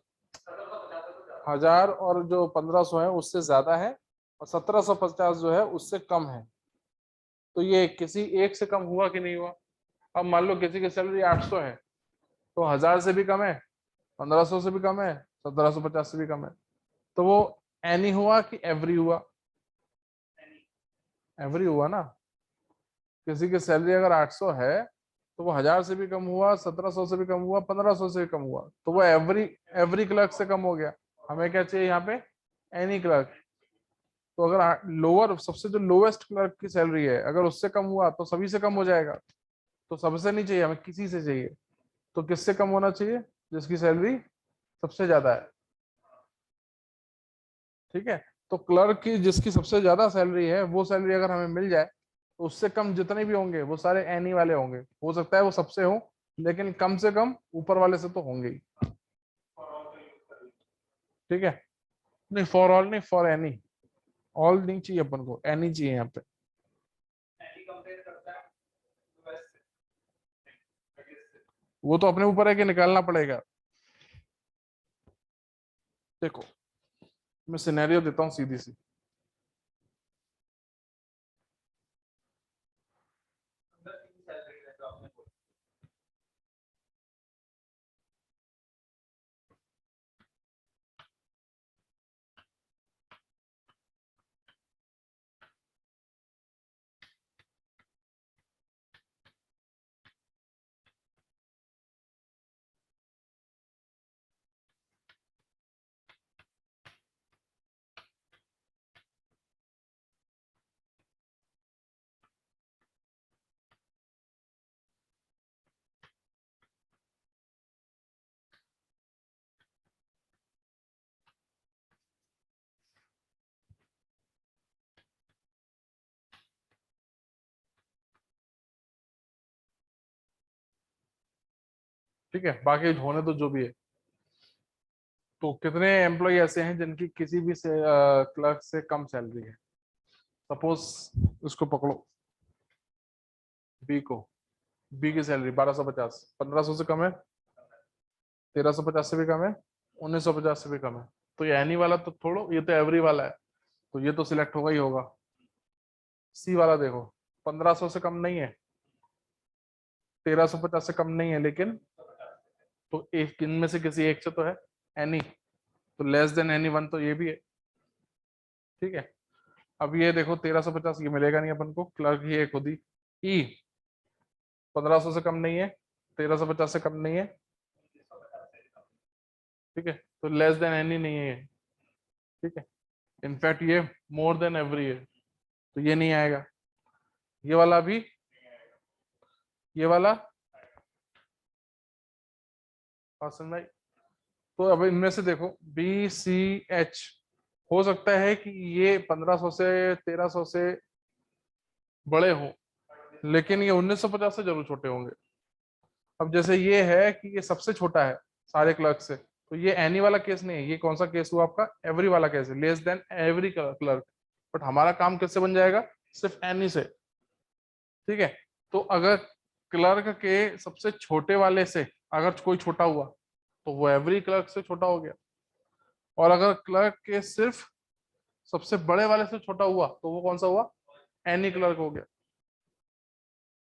1000 और जो 1500 है उससे ज्यादा है, और 1750 जो है उससे कम है। तो ये किसी एक से कम हुआ कि नहीं हुआ? अब मान लो किसी की सैलरी 800 है, तो 1000 से भी कम है, 1500 से भी कम है, 1750 से भी कम है। तो वो एनी हुआ कि एवरी हुआ? एवरी हुआ ना। किसी की सैलरी अगर 800 है तो वो 1000 से भी कम हुआ, 1700 से भी कम हुआ, 1500 से भी कम हुआ, तो वो एवरी एवरी क्लर्क से कम हो गया। हमें क्या चाहिए यहाँ पे? Any clerk. तो अगर लोअर, सबसे जो लोएस्ट क्लर्क की सैलरी है, अगर उससे कम हुआ तो सभी से कम हो जाएगा। तो सबसे नहीं चाहिए हमें, किसी से चाहिए। तो किससे कम होना चाहिए? जिसकी सैलरी सबसे ज्यादा है, ठीक है। तो क्लर्क की जिसकी सबसे ज्यादा सैलरी है, वो सैलरी अगर हमें मिल जाए तो उससे कम जितने भी होंगे वो सारे एनी वाले होंगे। हो सकता है वो सबसे हो, लेकिन कम से कम ऊपर वाले से तो होंगे ही, ठीक है। नहीं फॉर ऑल नहीं, फॉर एनी। ऑल नहीं चाहिए अपन को, एनी चाहिए यहाँ पे। वो तो अपने ऊपर है कि निकालना पड़ेगा। देखो मैं सिनेरियो देता हूँ सीधी सी। ठीक है, बाकी होने तो जो भी है। तो कितने एम्प्लॉय ऐसे हैं जिनकी किसी भी से क्लर्क से कम सैलरी है? सपोज उसको पकड़ो, बी को। बी की सैलरी 1250, 1500 से कम है, 1350 से भी कम है, 1950 से भी कम है। तो ये एनी वाला तो छोड़ो, ये तो एवरी वाला है, तो ये तो सिलेक्ट होगा ही होगा। सी वाला देखो, 1500 से कम नहीं है, 1350 से कम नहीं है, लेकिन तो एक इनमें से किसी एक से तो है, एनी। तो लेस देन एनी वन तो ये भी है। ठीक है, अब ये देखो 1350 ये मिलेगा नहीं अपन को, क्लर्क ही है खुद ही। ई 1500 से कम नहीं है, 1350 से कम नहीं है, ठीक है, तो लेस देन एनी नहीं है, ठीक है, इनफैक्ट ये मोर देन एवरी है, तो ये नहीं आएगा। ये वाला भी, ये वाला पर्सन भाई, तो अब इनमें से देखो बी सी एच, हो सकता है कि ये 1500 से 1300 से बड़े हो, लेकिन ये 1950 से जरूर छोटे होंगे। अब जैसे ये है कि ये सबसे छोटा है सारे क्लर्क से, तो ये एनी वाला केस नहीं है, ये कौन सा केस हुआ आपका, एवरी वाला केस है, less than every clerk. But हमारा काम किससे बन जाएगा, सिर्फ एनी से, ठीक है। तो अगर क्लर्क के सबसे छोटे वाले से अगर कोई छोटा हुआ तो वो एवरी क्लर्क से छोटा हो गया, और अगर क्लर्क के सिर्फ सबसे बड़े वाले से छोटा हुआ तो वो कौन सा हुआ, एनी क्लर्क हो गया,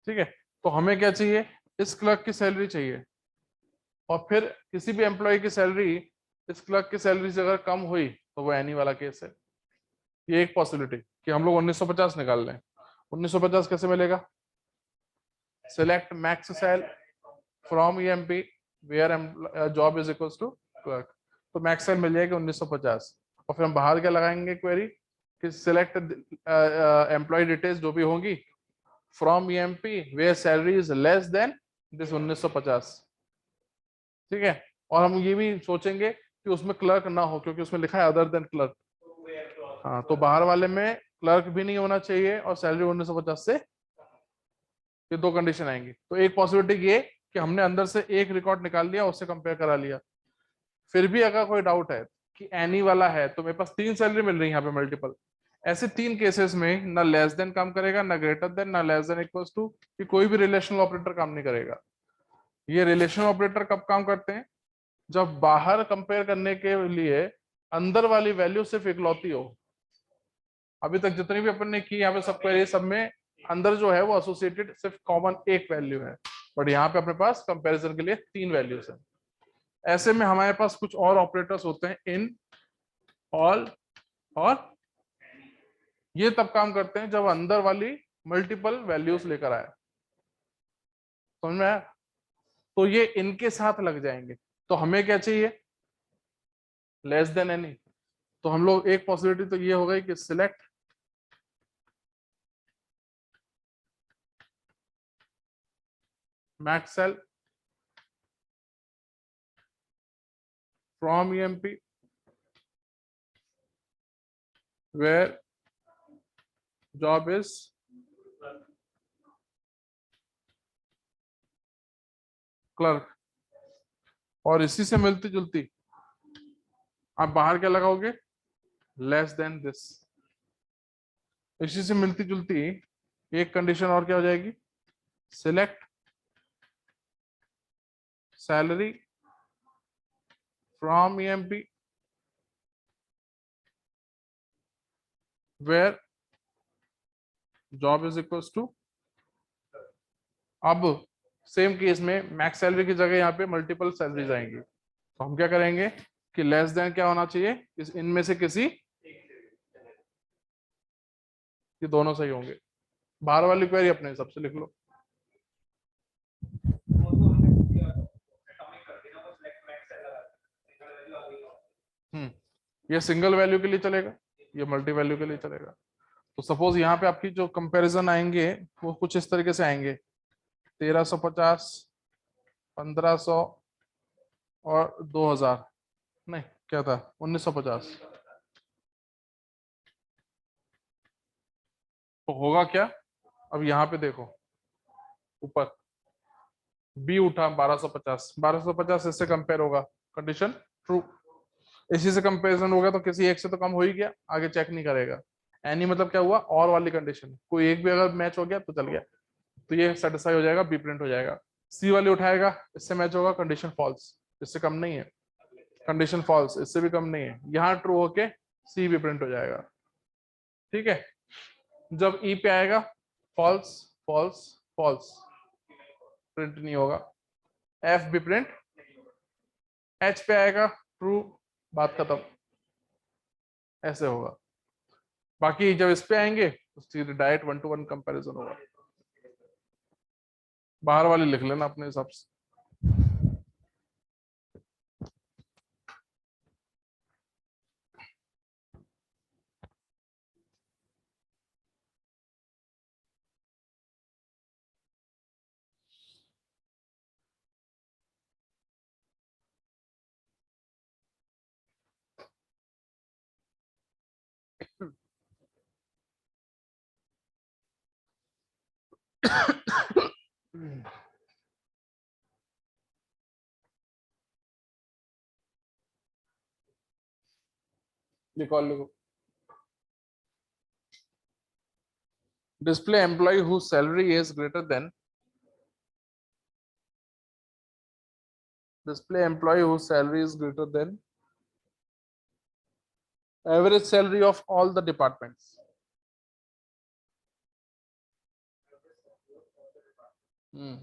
ठीक है। तो हमें क्या चाहिए, इस क्लर्क की सैलरी चाहिए, और फिर किसी भी एम्प्लॉय की सैलरी इस क्लर्क की सैलरी से अगर कम हुई तो वो एनी वाला केस है। ये एक पॉसिबिलिटी कि हम लोग 1950 निकाल लें। 1950 कैसे मिलेगा, select max sal from EMP where job is equals to clerk, तो मैक्स सेल मिल जाएगा 1950, और फिर हम बाहर क्या लगाएंगे क्वेरी कि सिलेक्ट एम्प्लॉय डिटेल्स जो भी होंगी from EMP where salary is less than this 1950, ठीक है। और हम ये भी सोचेंगे कि उसमें क्लर्क ना हो, क्योंकि उसमें लिखा है अदर देन क्लर्क, हाँ, तो बाहर वाले में क्लर्क भी नहीं होना चाहिए और सैलरी 1950 से, ये दो कंडीशन आएंगी। तो एक पॉसिबिलिटी ये कि हमने अंदर से एक रिकॉर्ड निकाल लिया, उससे कंपेयर करा लिया। फिर भी अगर कोई डाउट है कि एनी वाला है तो मेरे पास 3 सैलरी मिल रही है यहाँ पे मल्टीपल, ऐसे 3 केसेस में ना लेस देन काम करेगा, ना ग्रेटर देन, ना लेस देन इक्वल्स टू, कि कोई भी रिलेशनल ऑपरेटर काम नहीं करेगा। ये रिलेशनल ऑपरेटर कब काम करते हैं, जब बाहर कंपेयर करने के लिए अंदर वाली वैल्यू सिर्फ इकलौती हो। अभी तक जितनी भी अपन ने की यहाँ पे सब क्वेरी, सब में अंदर जो है वो एसोसिएटेड सिर्फ कॉमन एक वैल्यू है, बट यहाँ पे अपने पास कंपैरिजन के लिए 3 वैल्यूज है। ऐसे में हमारे पास कुछ और ऑपरेटर्स होते हैं, इन, ऑल और, ये तब काम करते हैं जब अंदर वाली मल्टीपल वैल्यूज लेकर आए, समझ में आया। तो ये इनके साथ लग जाएंगे, तो हमें क्या चाहिए, लेस देन एनी। तो हम लोग एक पॉसिबिलिटी तो ये हो गई कि select max sal from EMP where job is clerk, और इसी से मिलती जुलती आप बाहर क्या लगाओगे, लेस देन दिस। इसी से मिलती जुलती एक कंडीशन और क्या हो जाएगी, select salary from EMP where job is equals to. अब सेम केस में मैक्स सैलरी की जगह यहाँ पे मल्टीपल सैलरीज आएंगी, तो हम क्या करेंगे कि लेस देन क्या होना चाहिए, इस इनमें से किसी, ये दोनों सही होंगे। बाहर वाली क्वेरी अपने हिसाब से लिख लो। वो तो हमने किया एटॉमिक कर देना, वो सिलेक्ट मैक्स सेल लगा सिंगल वैल्यू आ गई। ये सिंगल वैल्यू के लिए चलेगा, ये मल्टी वैल्यू के लिए चलेगा। तो सपोज यहाँ पे आपकी जो कंपैरिजन आएंगे वो कुछ इस तरीके से आएंगे, 1350, 1500 और 2000, नहीं क्या था 1950। तो होगा क्या, अब यहाँ पे देखो ऊपर बी उठा 1250, 1250 इससे कंपेयर होगा, कंडीशन ट्रू, इसी से कंपेरिजन हो गया तो किसी एक से तो कम हो ही गया, आगे चेक नहीं करेगा। एनी मतलब क्या हुआ, और वाली कंडीशन, कोई एक भी अगर मैच हो गया तो चल गया, तो ये सेटिस्फाई हो जाएगा, बी प्रिंट हो जाएगा। सी वाली उठाएगा, इससे मैच होगा, कंडीशन फॉल्स, इससे कम नहीं है, कंडीशन फॉल्स, इससे भी कम नहीं है, यहाँ ट्रू होके सी भी प्रिंट हो जाएगा, ठीक है। जब ई पे आएगा फॉल्स फॉल्स फॉल्स, प्रिंट नहीं होगा, एफ भी प्रिंट, एच पे आएगा ट्रू, बात खत्म, ऐसे होगा। बाकी जब इस पे आएंगे तो सीधे डायरेक्ट 1-to-1 कंपैरिजन होगा। बाहर वाली लिख लेना अपने हिसाब से। लिखो लिखो। Display employee whose salary is greater than display employee whose salary is greater than average salary of all the departments. Hmm.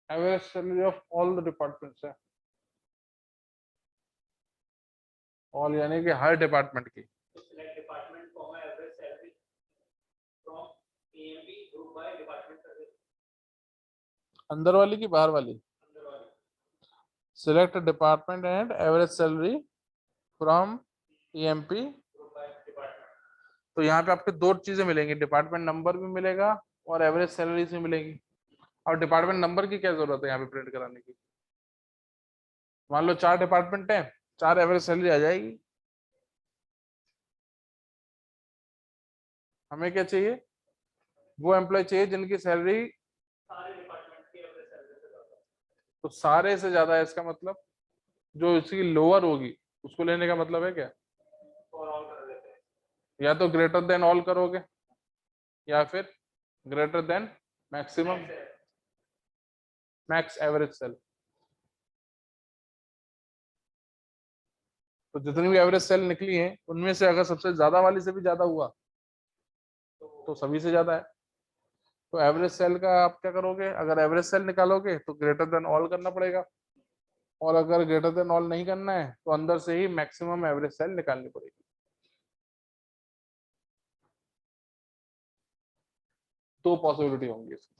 Average salary of all the departments है। all यानी कि हर डिपार्टमेंट की। select department comma average salary from AMP group by department service। अंदर वाली की बाहर वाली? अंदर वाली। Select a department and average salary from EMP group by department। तो यहाँ पे आपके दो चीजें मिलेंगी, डिपार्टमेंट नंबर भी मिलेगा और एवरेज सैलरी भी मिलेगी। और डिपार्टमेंट नंबर की क्या जरूरत है यहाँ पे प्रिंट कराने की? मान लो 4 डिपार्टमेंट है, 4 एवरेज सैलरी आ जाएगी। हमें क्या चाहिए? वो एम्प्लॉय चाहिए जिनकी सैलरी सारे डिपार्टमेंट की एवरेज सैलरी से ज्यादा। तो सारे से ज्यादा है, इसका मतलब जो इसकी लोअर होगी उसको लेने का मतलब है क्या? और ऑल कर देते हैं। या तो ग्रेटर देन ऑल करोगे या फिर greater than maximum max average sal. तो जितनी भी एवरेज सेल निकली है उनमें से अगर सबसे ज्यादा वाली से भी ज्यादा हुआ तो सभी से ज्यादा है। तो एवरेज सेल का आप क्या करोगे? अगर एवरेज सेल निकालोगे तो ग्रेटर देन ऑल करना पड़ेगा, और अगर ग्रेटर देन ऑल नहीं करना है तो अंदर से ही मैक्सिमम एवरेज सेल निकालनी पड़ेगी। दो पॉसिबिलिटी होंगी इसकी।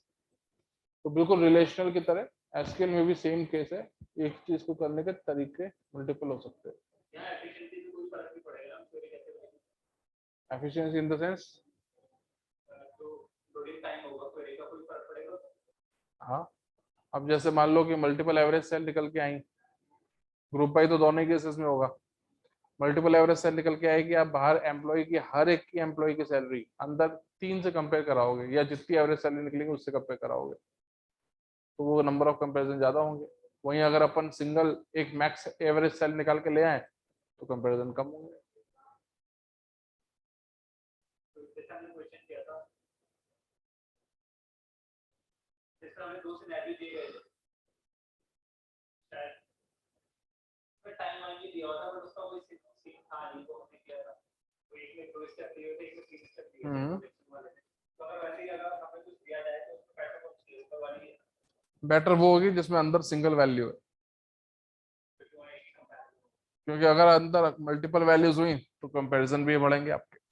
तो बिल्कुल रिलेशनल की तरह एसक्यूएल में भी सेम केस है, एक चीज को करने के तरीके मल्टीपल हो सकते हैं। यहाँ एफिशिएंसी में कोई फर्क नहीं पड़ेगा, हम क्वेरी कैसे करेंगे? एफिशिएंसी इन द सेंस तो लोडिंग टाइम होगा, क्वेरी का कोई फर्क पड़ेगा? हाँ, अब जैसे मान लो कि मल्टीपल एवरेज सेल निकल के आई, ग्रुप बाई तो दोनों ही केसेस में होगा। मल्टीपल एवरेज सेल निकल के आएगी, आप बाहर एम्प्लॉय की हर एक की एम्प्लॉय की सैलरी अंदर 3 से कंपेयर कराओगे या जितनी एवरेज सैलरी निकलेगी उससे कंपेयर कराओगे तो वो नंबर ऑफ कंपेरिजन ज्यादा होंगे। वहीं अगर अपन सिंगल एक मैक्स एवरेज सेल निकाल के ले आए तो कंपेरिजन कम होंगे। तो जैसा हमने क्वेश्चन किया था, जैसा हमें दो सिनेरियो दिए गए थे, शायद टाइम लाइन भी दिया हुआ था बट उसका कोई सीन था नहीं, तो हमने किया था तो एक में 2 स्टेप दिए थे, एक में 3 स्टेप दिए थे प्रोजेक्शन वाले ने। तो अगर वैसे ही अगर हमें कुछ दिया जाए तो उसमें पैटर्न कौन सी ऊपर वाली है? बेटर वो होगी जिसमें अंदर सिंगल वैल्यू है, क्योंकि अगर अंदर मल्टीपल वैल्यूज हुई तो कंपैरिजन भी बढ़ेंगे आपके।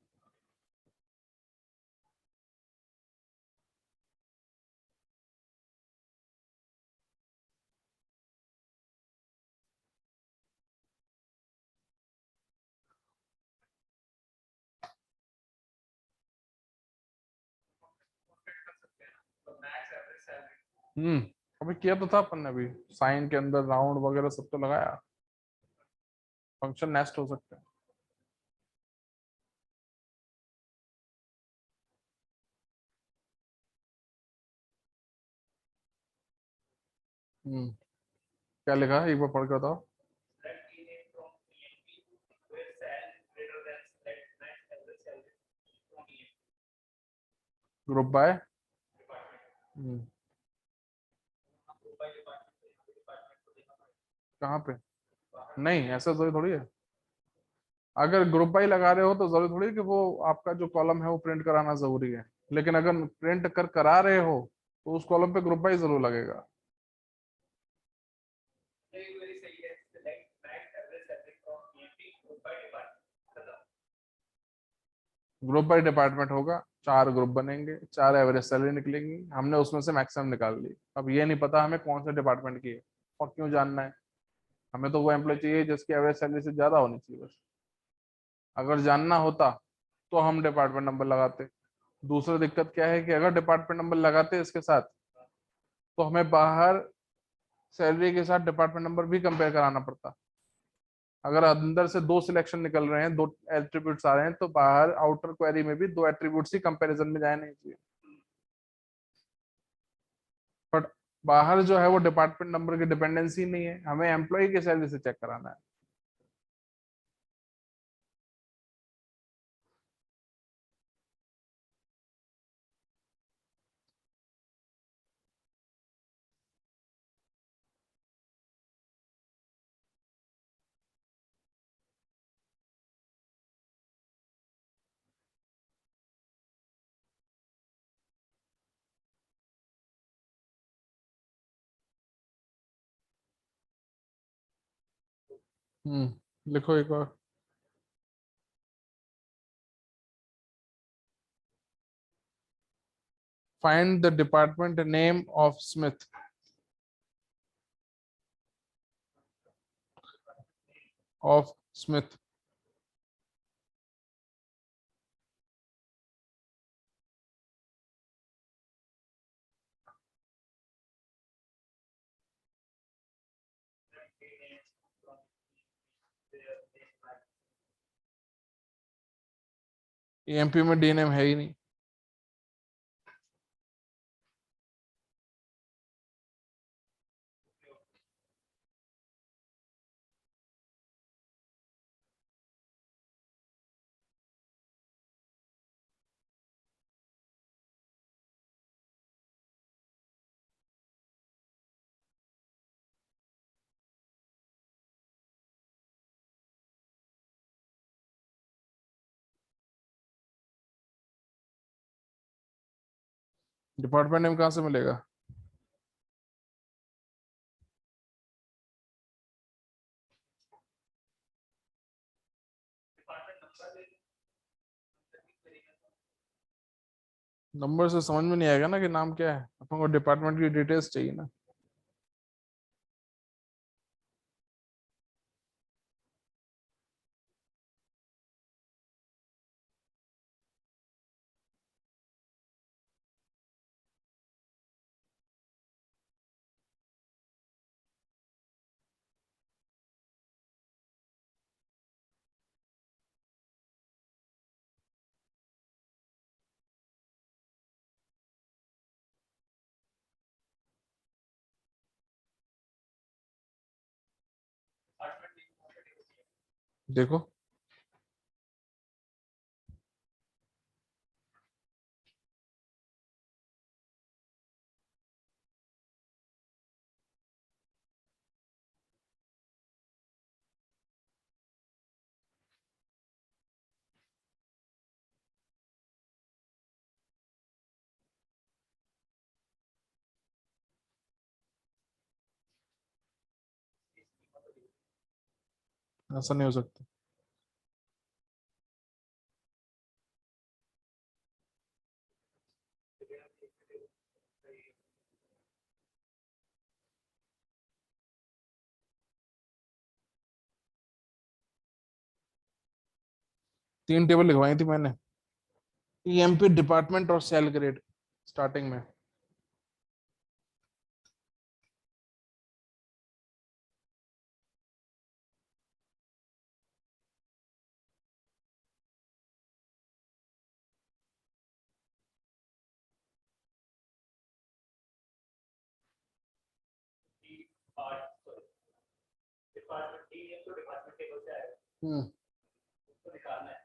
अभी किया तो था अपन ने, अभी साइन के अंदर राउंड वगैरह सब तो लगाया, फंक्शन नेस्ट हो सकते हैं। क्या लिखा है एक बार पढ़ के बताओ। ग्रुप बाय कहाँ पे? नहीं, ऐसा जरूरी थोड़ी है। अगर ग्रुप बाई लगा रहे हो तो जरूरी थोड़ी है कि वो आपका जो कॉलम है वो प्रिंट कराना जरूरी है, लेकिन अगर प्रिंट करा रहे हो तो उस कॉलम पे ग्रुप बाई जरूर लगेगा। ये वेरी सही है, like max average salary from EMP group by department. Group by department होगा, 4 ग्रुप बनेंगे, 4 एवरेज सैलरी निकलेंगी, हमने उसमें से मैक्सिमम निकाल ली। अब ये नहीं पता हमें कौन से डिपार्टमेंट की है और क्यों जानना है, हमें तो वो एम्प्लॉय चाहिए जिसकी एवरेज सैलरी से ज्यादा होनी चाहिए बस। अगर जानना होता तो हम डिपार्टमेंट नंबर लगाते। दूसरी दिक्कत क्या है कि अगर डिपार्टमेंट नंबर लगाते इसके साथ तो हमें बाहर सैलरी के साथ डिपार्टमेंट नंबर भी कंपेयर कराना पड़ता। अगर अंदर से 2 सिलेक्शन निकल रहे हैं, 2 एट्रीब्यूट्स आ रहे हैं, तो बाहर आउटर क्वेरी में भी 2 एट्रीब्यूट्स ही कंपैरिजन में जाए नहीं चाहिए। बट बाहर जो है वो डिपार्टमेंट नंबर की डिपेंडेंसी नहीं है, हमें एम्प्लॉय की सैलरी से चेक कराना है। लिखो एक और। Find the department name of Smith. Of Smith. MP में डी नेम है ही नहीं। डिपार्टमेंट नेम कहाँ से मिलेगा? नंबर से समझ में नहीं आएगा ना कि नाम क्या है, अपन को डिपार्टमेंट की डिटेल्स चाहिए ना। देखो, ऐसा नहीं हो सकता। 3 टेबल लिखवाई थी मैंने, ईएमपी, डिपार्टमेंट और सेल ग्रेड स्टार्टिंग में। डिपार्टमेंट डी नेम तो डिपार्टमेंट टेबल से आएगा, हम्म उसको निकालना है।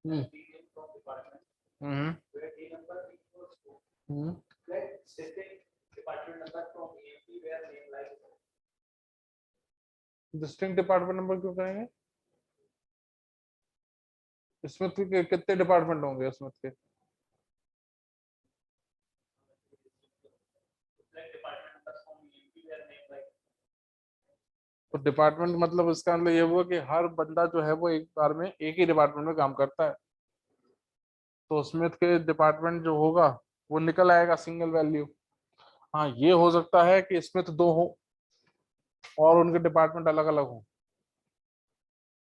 हम्म detail from department hmm where D number equals to hmm let distinct department number from EMP where name lies. Distinct department number क्यों कहेंगे? स्मिथ के कितने डिपार्टमेंट होंगे स्मिथ के? Let department number from EMP where name lies. तो department मतलब इसका मतलब ये हुआ कि हर बंदा जो है वो एक बार में एक ही डिपार्टमेंट में काम करता है, तो स्मिथ के डिपार्टमेंट जो होगा वो निकल आएगा सिंगल वैल्यू। हाँ, ये हो सकता है कि स्मिथ दो हो और उनके डिपार्टमेंट अलग अलग हो,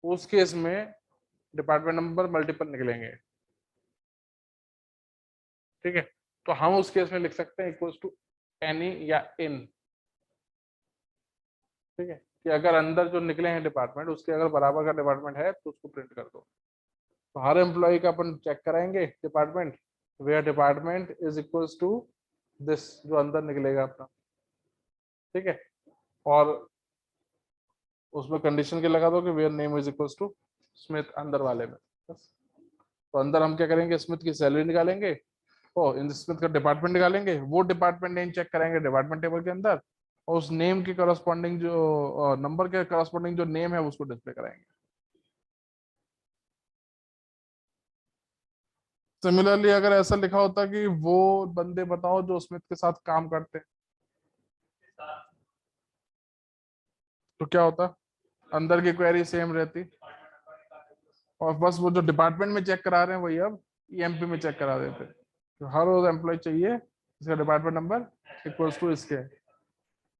उस केस में डिपार्टमेंट नंबर मल्टीपल निकलेंगे। ठीक है, तो हम उस केस में लिख सकते हैं इक्वल्स टू एनी या इन। ठीक है, कि अगर अंदर जो निकले हैं डिपार्टमेंट उसके अगर बराबर का डिपार्टमेंट है तो उसको प्रिंट कर दो। तो हर एम्प्लॉय का अपन चेक कराएंगे department, where department is equals to this जो अंदर निकलेगा अपना। ठीक है, और उसमें कंडीशन के लगा दो कि where name is equals to Smith अंदर वाले में बस। तो अंदर हम क्या करेंगे, स्मिथ की सैलरी निकालेंगे, ओ इन स्मिथ का डिपार्टमेंट निकालेंगे, वो डिपार्टमेंट नेम चेक करेंगे डिपार्टमेंट टेबल के अंदर, और उस नेम के करस्पॉन्डिंग जो नंबर के करस्पॉन्डिंग जो नेम है उसको डिस्प्ले कराएंगे। सिमिलरली अगर ऐसा लिखा होता कि वो बंदे बताओ जो स्मिथ के साथ काम करते हैं, तो क्या होता, अंदर की क्वेरी सेम रहती और बस वो जो डिपार्टमेंट में चेक करा रहे हैं वही अब ईएमपी में चेक करा देते। तो हर रोज एम्प्लॉय चाहिए इसका डिपार्टमेंट नंबर इक्वल्स टू इसके,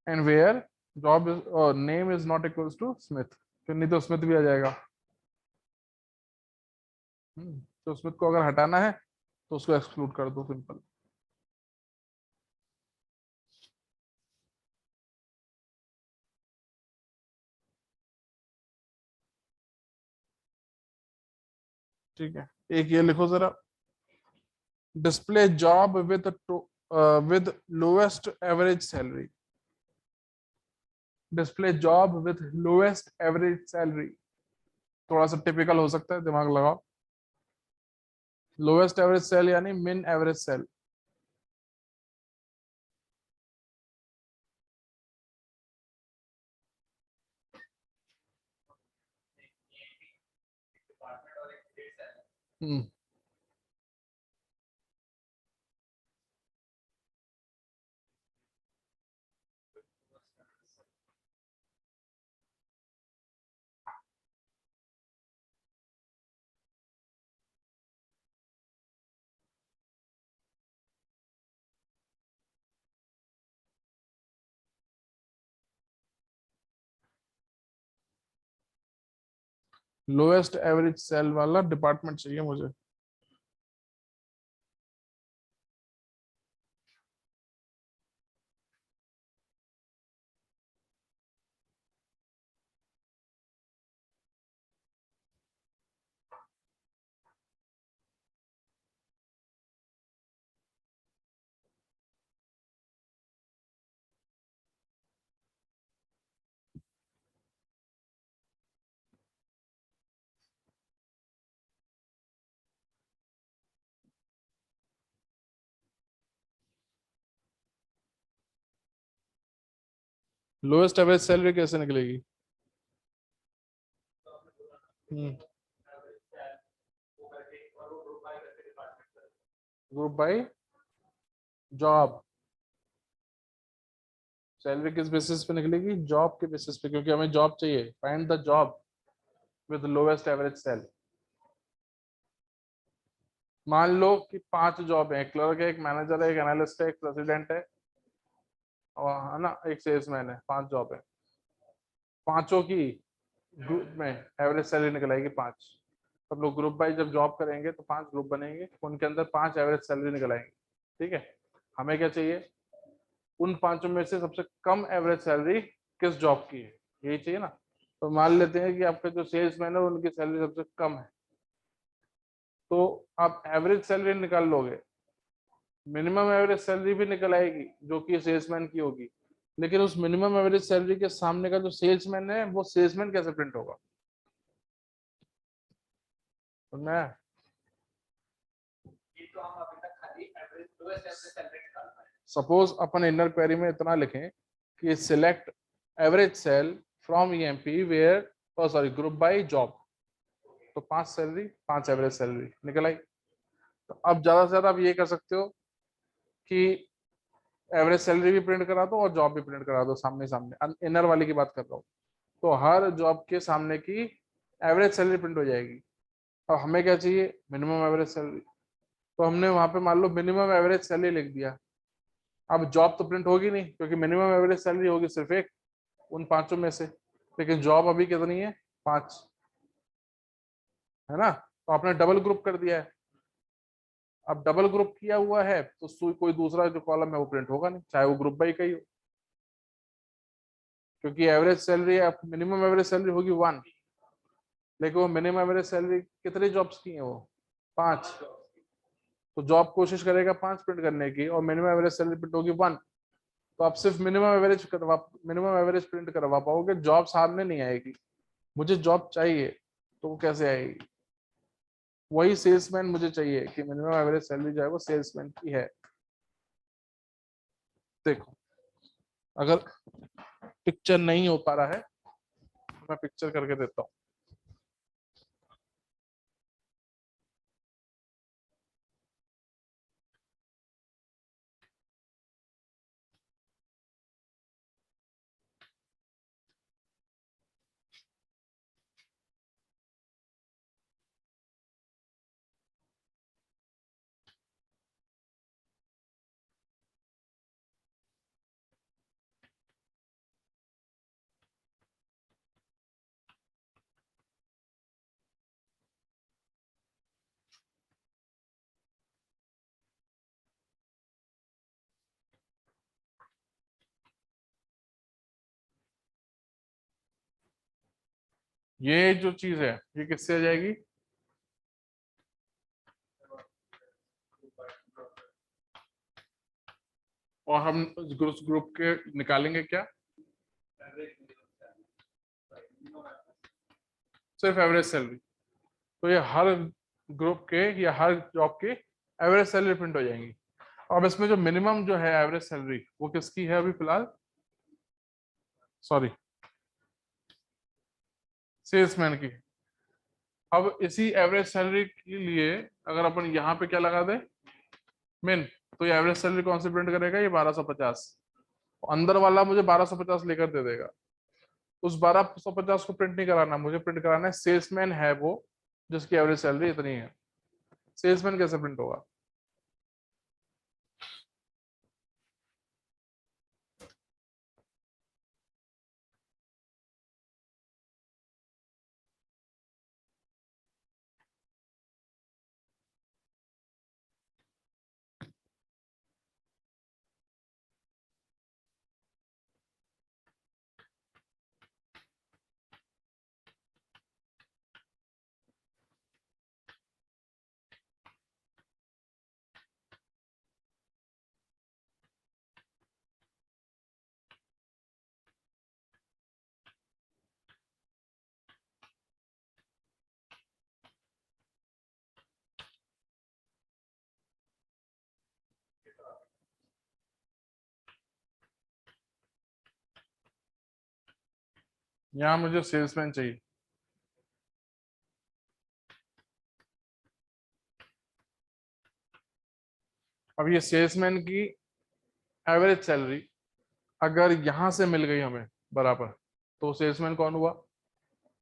and where job is name is not equals to Smith, फिर नहीं तो स्मिथ भी आ जाएगा। तो स्मिथ को अगर हटाना है तो उसको एक्सक्लूड कर दो, सिंपल। ठीक है, एक ये लिखो जरा, display job with lowest average salary. Display job with lowest average salary, थोड़ा सा टिपिकल हो सकता है, दिमाग लगाओ। लोएस्ट एवरेज सेल यानी मिन एवरेज सेल। Department और एक grade है. हम्म लोएस्ट एवरेज सेल वाला डिपार्टमेंट चाहिए मुझे। लोएस्ट एवरेज सैलरी कैसे निकलेगी? Group by job. सैलरी किस बेसिस पे निकलेगी? जॉब के बेसिस पे, क्योंकि हमें जॉब चाहिए। Find the job with lowest average sal. मान लो कि 5 जॉब है, एक क्लर्क है, एक मैनेजर है, एक एनालिस्ट है, एक प्रेसिडेंट है, और है ना एक सेल्समैन है। 5 जॉब है, पांचों की ग्रुप में एवरेज सैलरी निकल आएगी 5। सब लोग ग्रुप बाय जब जॉब करेंगे तो 5 ग्रुप बनेंगे, उनके अंदर 5 एवरेज सैलरी निकल आएंगे। ठीक है, हमें क्या चाहिए, उन पांचों में से सबसे कम एवरेज सैलरी किस जॉब की है, यही चाहिए ना। तो मान लेते हैं कि आपके जो सेल्समैन है उनकी सैलरी सबसे कम है, तो आप एवरेज सैलरी निकाल लोगे, मिनिमम एवरेज सैलरी भी निकल आएगी जो कि सेल्समैन की होगी, लेकिन उस मिनिमम एवरेज सैलरी के सामने का जो सेल्समैन है वो सेल्समैन कैसे प्रिंट होगा? समझ में आया? तो वैसे हमने सैलरी निकालना है। सपोज अपन इनर क्वेरी में इतना लिखें कि select average sal from EMP where sorry group by job, तो 5 सैलरी 5 एवरेज सैलरी निकल आई। तो अब ज्यादा से ज्यादा आप ये कर सकते हो कि एवरेज सैलरी भी प्रिंट करा दो और जॉब भी प्रिंट करा दो सामने सामने, इनर वाली की बात कर रहा हूँ। तो हर जॉब के सामने की एवरेज सैलरी प्रिंट हो जाएगी। अब हमें क्या चाहिए, मिनिमम एवरेज सैलरी। तो हमने वहां पे मान लो मिनिमम एवरेज सैलरी लिख दिया। अब जॉब तो प्रिंट होगी नहीं क्योंकि मिनिमम एवरेज सैलरी होगी सिर्फ एक उन पांचों में से, लेकिन जॉब अभी कितनी है 5, है ना। तो आपने डबल ग्रुप कर दिया है। अब डबल ग्रुप किया हुआ है तो कोई दूसरा जो कॉलम है वो प्रिंट होगा नहीं, चाहे वो ग्रुप बाई का ही हो, क्योंकि average salary minimum average salary होगी 1, लेकिन वो मिनिमम एवरेज सैलरी कितने जॉब्स की है वो 5। तो जॉब कोशिश करेगा 5 प्रिंट करने की और मिनिमम एवरेज सैलरी प्रिंट होगी 1। तो आप सिर्फ मिनिमम एवरेज प्रिंट करवा पाओगे, जॉब सामने नहीं आएगी। मुझे जॉब चाहिए तो वो कैसे आएगी, वही सेल्समैन मुझे चाहिए कि मिनिमम एवरेज सैलरी जो है वो सेल्समैन की है। देखो अगर पिक्चर नहीं हो पा रहा है मैं पिक्चर करके देता हूँ। ये जो चीज है ये किससे आ जाएगी, और हम ग्रुप के निकालेंगे क्या, सिर्फ एवरेज सैलरी। तो ये हर ग्रुप के या हर जॉब के एवरेज सैलरी प्रिंट हो जाएंगी। अब इसमें जो मिनिमम जो है एवरेज सैलरी वो किसकी है अभी फिलहाल, सॉरी सेल्समैन की। अब इसी एवरेज सैलरी के लिए अगर अपन यहाँ पे क्या लगा दे मिन, तो ये एवरेज सैलरी कौन सी प्रिंट करेगा, ये 1250। अंदर वाला मुझे 1250 लेकर दे देगा। उस 1250 को प्रिंट नहीं कराना, मुझे प्रिंट कराना है सेल्समैन है वो जिसकी एवरेज सैलरी इतनी है। सेल्समैन कैसे प्रिंट होगा, यहाँ मुझे सेल्समैन चाहिए। अब ये सेल्समैन की एवरेज सैलरी अगर यहां से मिल गई हमें बराबर, तो सेल्समैन कौन हुआ,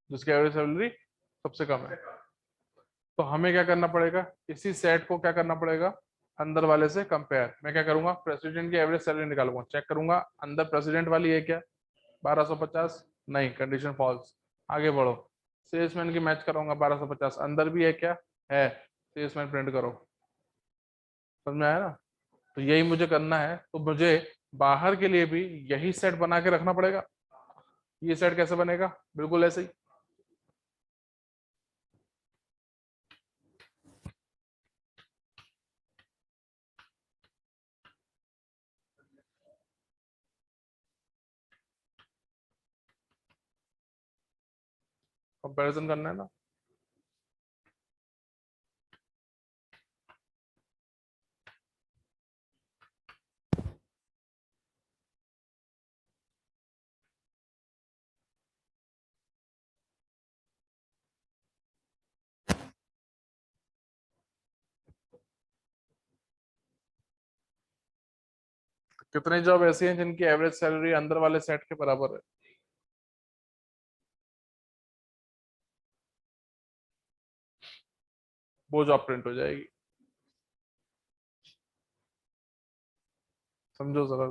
जिसकी एवरेज सैलरी सबसे कम है। तो हमें क्या करना पड़ेगा, इसी सेट को क्या करना पड़ेगा, अंदर वाले से कंपेयर। मैं क्या करूंगा, प्रेसिडेंट की एवरेज सैलरी निकालूंगा, चेक करूंगा अंदर प्रेसिडेंट वाली है क्या 1250, नहीं कंडीशन फॉल्स। आगे बढ़ो, सेल्समैन की मैच कराऊंगा 1250, अंदर भी है क्या, है, सेल्समैन प्रिंट करो। समझ में आया ना। तो यही मुझे करना है, तो मुझे बाहर के लिए भी यही सेट बना के रखना पड़ेगा। ये सेट कैसे बनेगा, बिल्कुल ऐसे ही। कंपैरिजन करना है ना। कितनी जॉब ऐसी हैं जिनकी एवरेज सैलरी अंदर वाले सेट के बराबर है? वो जॉब प्रिंट हो जाएगी। समझो जरा।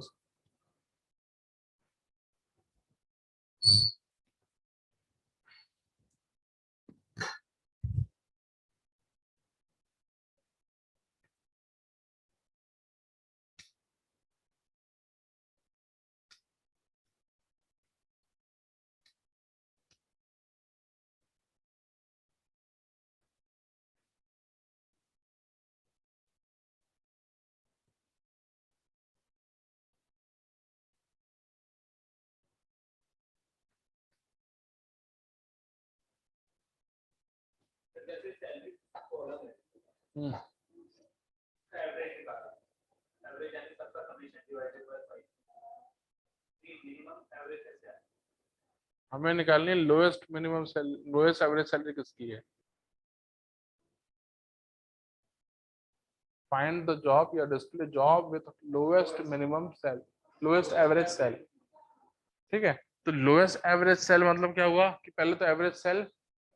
तो जैसे सैलरी कॉलम है, हम्म। एवरेज निकाला, एवरेज यानी सबका commission divided by 5, minimum average कैसे है? हमें निकालनी है lowest minimum salary, lowest average salary किसकी है। फाइंड द जॉब या display job with lowest minimum sal, lowest average sal. ठीक है, तो लोएस्ट एवरेज सेल मतलब क्या हुआ कि पहले तो एवरेज सेल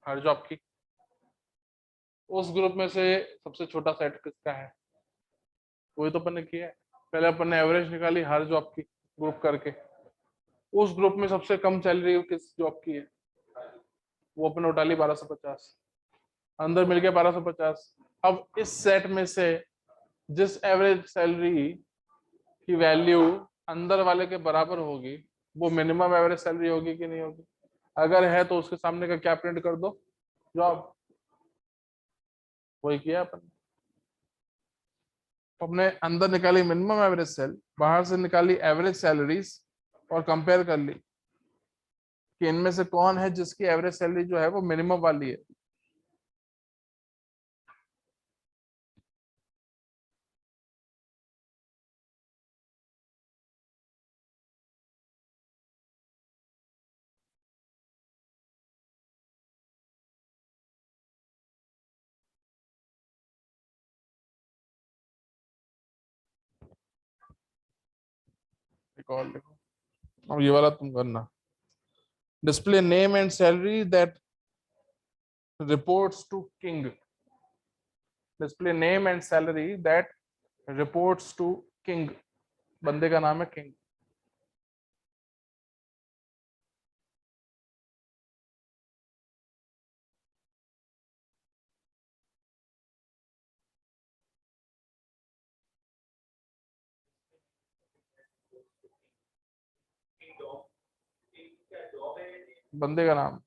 हर जॉब की, उस ग्रुप में से सबसे छोटा सेट किसका है, वही तो अपन ने किया है। पहले अपन ने एवरेज निकाली हर जॉब की ग्रुप करके, उस ग्रुप में सबसे कम सैलरी किस जॉब की है, वो अपन ने उठा ली 1250, अंदर मिल गया 1250। अब इस सेट में से जिस एवरेज सैलरी की वैल्यू अंदर वाले के बराबर होगी वो मिनिमम एवरेज सैलरी होगी कि नहीं होगी? अगर है तो उसके सामने का क्या प्रिंट कर दो, जॉब। वही किया अपन। तो हमने अंदर निकाली मिनिमम एवरेज सेल, बाहर से निकाली एवरेज सैलरीज, और कंपेयर कर ली कि इनमें से कौन है जिसकी एवरेज सैलरी जो है वो मिनिमम वाली है। एक और लिखो, अब ये वाला तुम करना। Display name and salary that reports to King. Display name and salary that reports to King, बंदे का नाम है किंग। जॉब, क्या जॉब है? बंदे का नाम।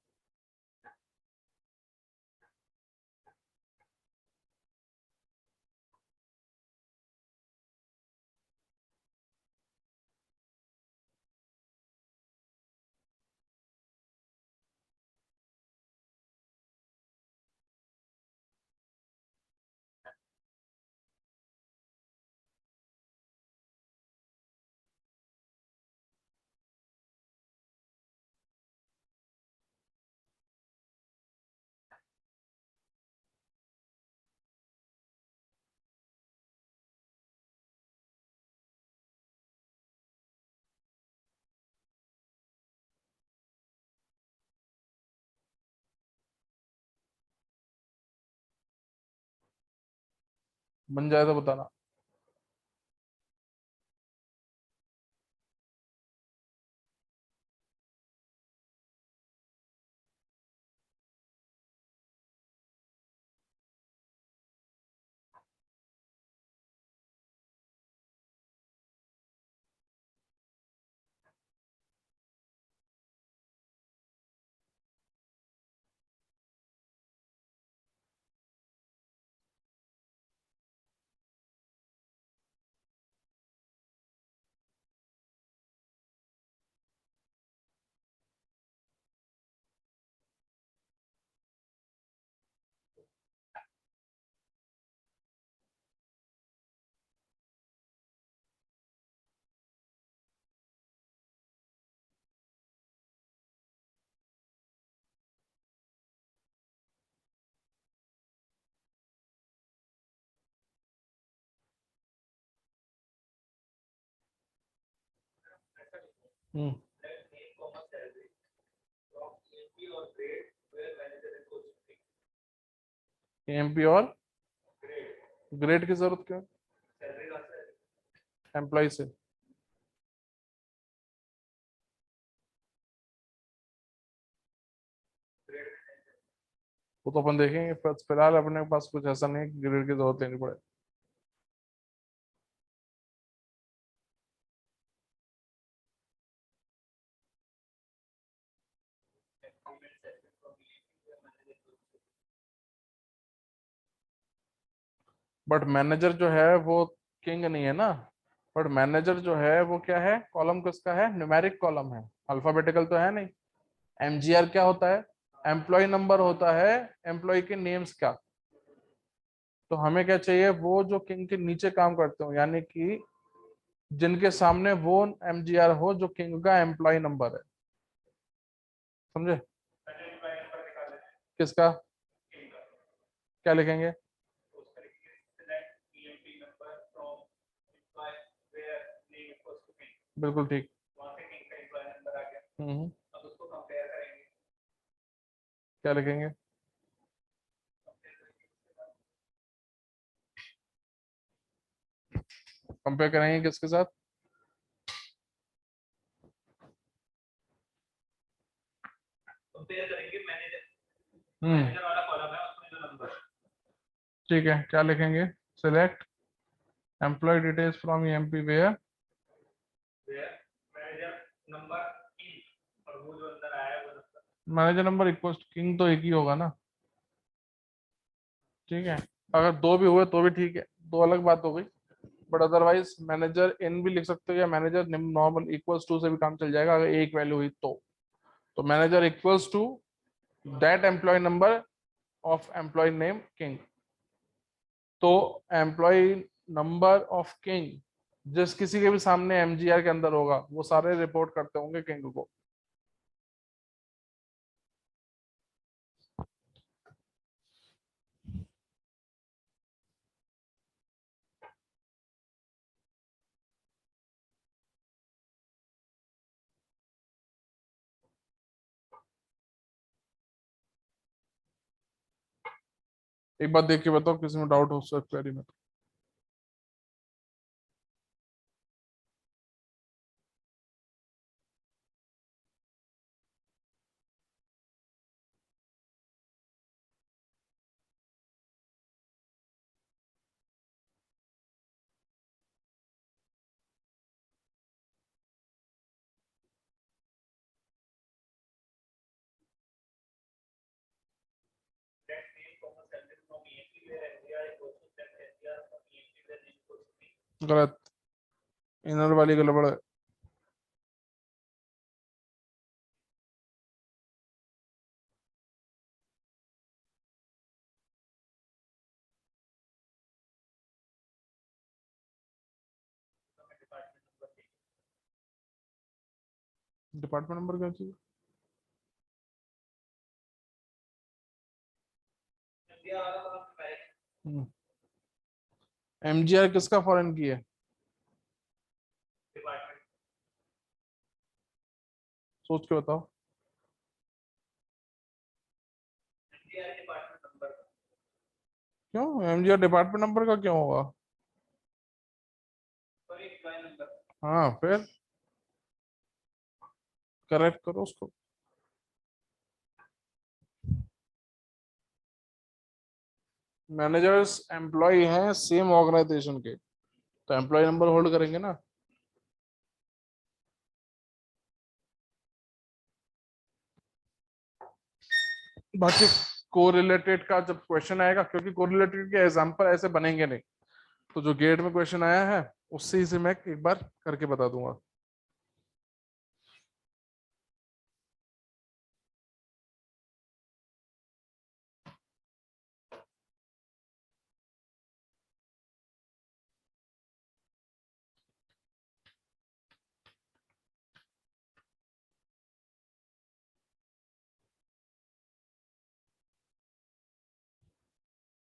बन जाए तो बताना। हम्म, name comma salary from EMP or grade where manager is posting MP और grade ग्रेड की जरूरत क्यों salary का से एम्प्लॉय से? grade वो तो अपन देखेंगे, फिलहाल अपने पास कुछ ऐसा नहीं है कि ग्रेड की जरूरत लेनी पड़े। employment salary from EMP where manager is posting but manager जो है वो किंग नहीं है ना। बट मैनेजर जो है वो क्या है, कॉलम किसका है, न्यूमेरिक कॉलम है, अल्फाबेटिकल तो है नहीं। एमजीआर क्या होता है, एम्प्लॉय नंबर होता है, एम्प्लॉय के नेम्स का। तो हमें क्या चाहिए, वो जो किंग के नीचे काम करते हो, यानी कि जिनके सामने वो एमजीआर हो जो किंग का एम्प्लॉय नंबर है। समझे? पहले employee number निकाल लेते हैं किसका? king का क्या लिखेंगे? तो उस तरीके से select EMP number from employee where name equals to king बिल्कुल ठीक। वहां से king का employee number आ गया हम्म, अब उसको कंपेयर करेंगे क्या लिखेंगे? कंपेयर करेंगे किसके साथ? कंपेयर करेंगे मैनेजर हम्म, मैनेजर वाला कॉलम है उसमें जो नंबर ठीक है, क्या लिखेंगे? Select employee details from EMP where where manager number king और वो जो अंदर आया है वो number manager number equal to King, तो एक ही होगा ना। ठीक है, अगर दो भी हुए तो भी ठीक है, दो अलग बात हो गई। बट अदरवाइज मैनेजर इन भी लिख सकते हो, या मैनेजर नॉर्मल इक्वल्स टू से भी काम चल जाएगा अगर एक वैल्यू हुई तो manager equals to that employee number of employee name King. तो एम्प्लॉय नंबर ऑफ किंग जिस किसी के भी सामने एमजीआर के अंदर होगा वो सारे रिपोर्ट करते होंगे किंग को। एक बात देख के बताओ किसी में डाउट हो उस क्वेरी में। that name comma salary from EMP where MDR equals to that SDR from EMP where name equals to king गलत, इनर वाली गड़बड़ है। Department number king department number क्या चाहिए? MDR वाला कॉलम न्यूमेरिक एमजीआर किसका फॉरेन की है? डिपार्टमेंट सोच के बताओ। MDR डिपार्टमेंट नंबर क्यों एमजीआर डिपार्टमेंट नंबर का क्यों होगा? सॉरी एम्प्लॉय नंबर हाँ फिर करेक्ट करो उसको। मैनेजर्स एम्प्लॉय हैं सेम ऑर्गेनाइजेशन के, तो एम्प्लॉय नंबर होल्ड करेंगे ना। बाकी कोरिलेटेड का जब क्वेश्चन आएगा, क्योंकि कोरिलेटेड के एग्जांपल ऐसे बनेंगे नहीं, तो जो गेट में क्वेश्चन आया है उससे ही से मैं एक बार करके बता दूंगा।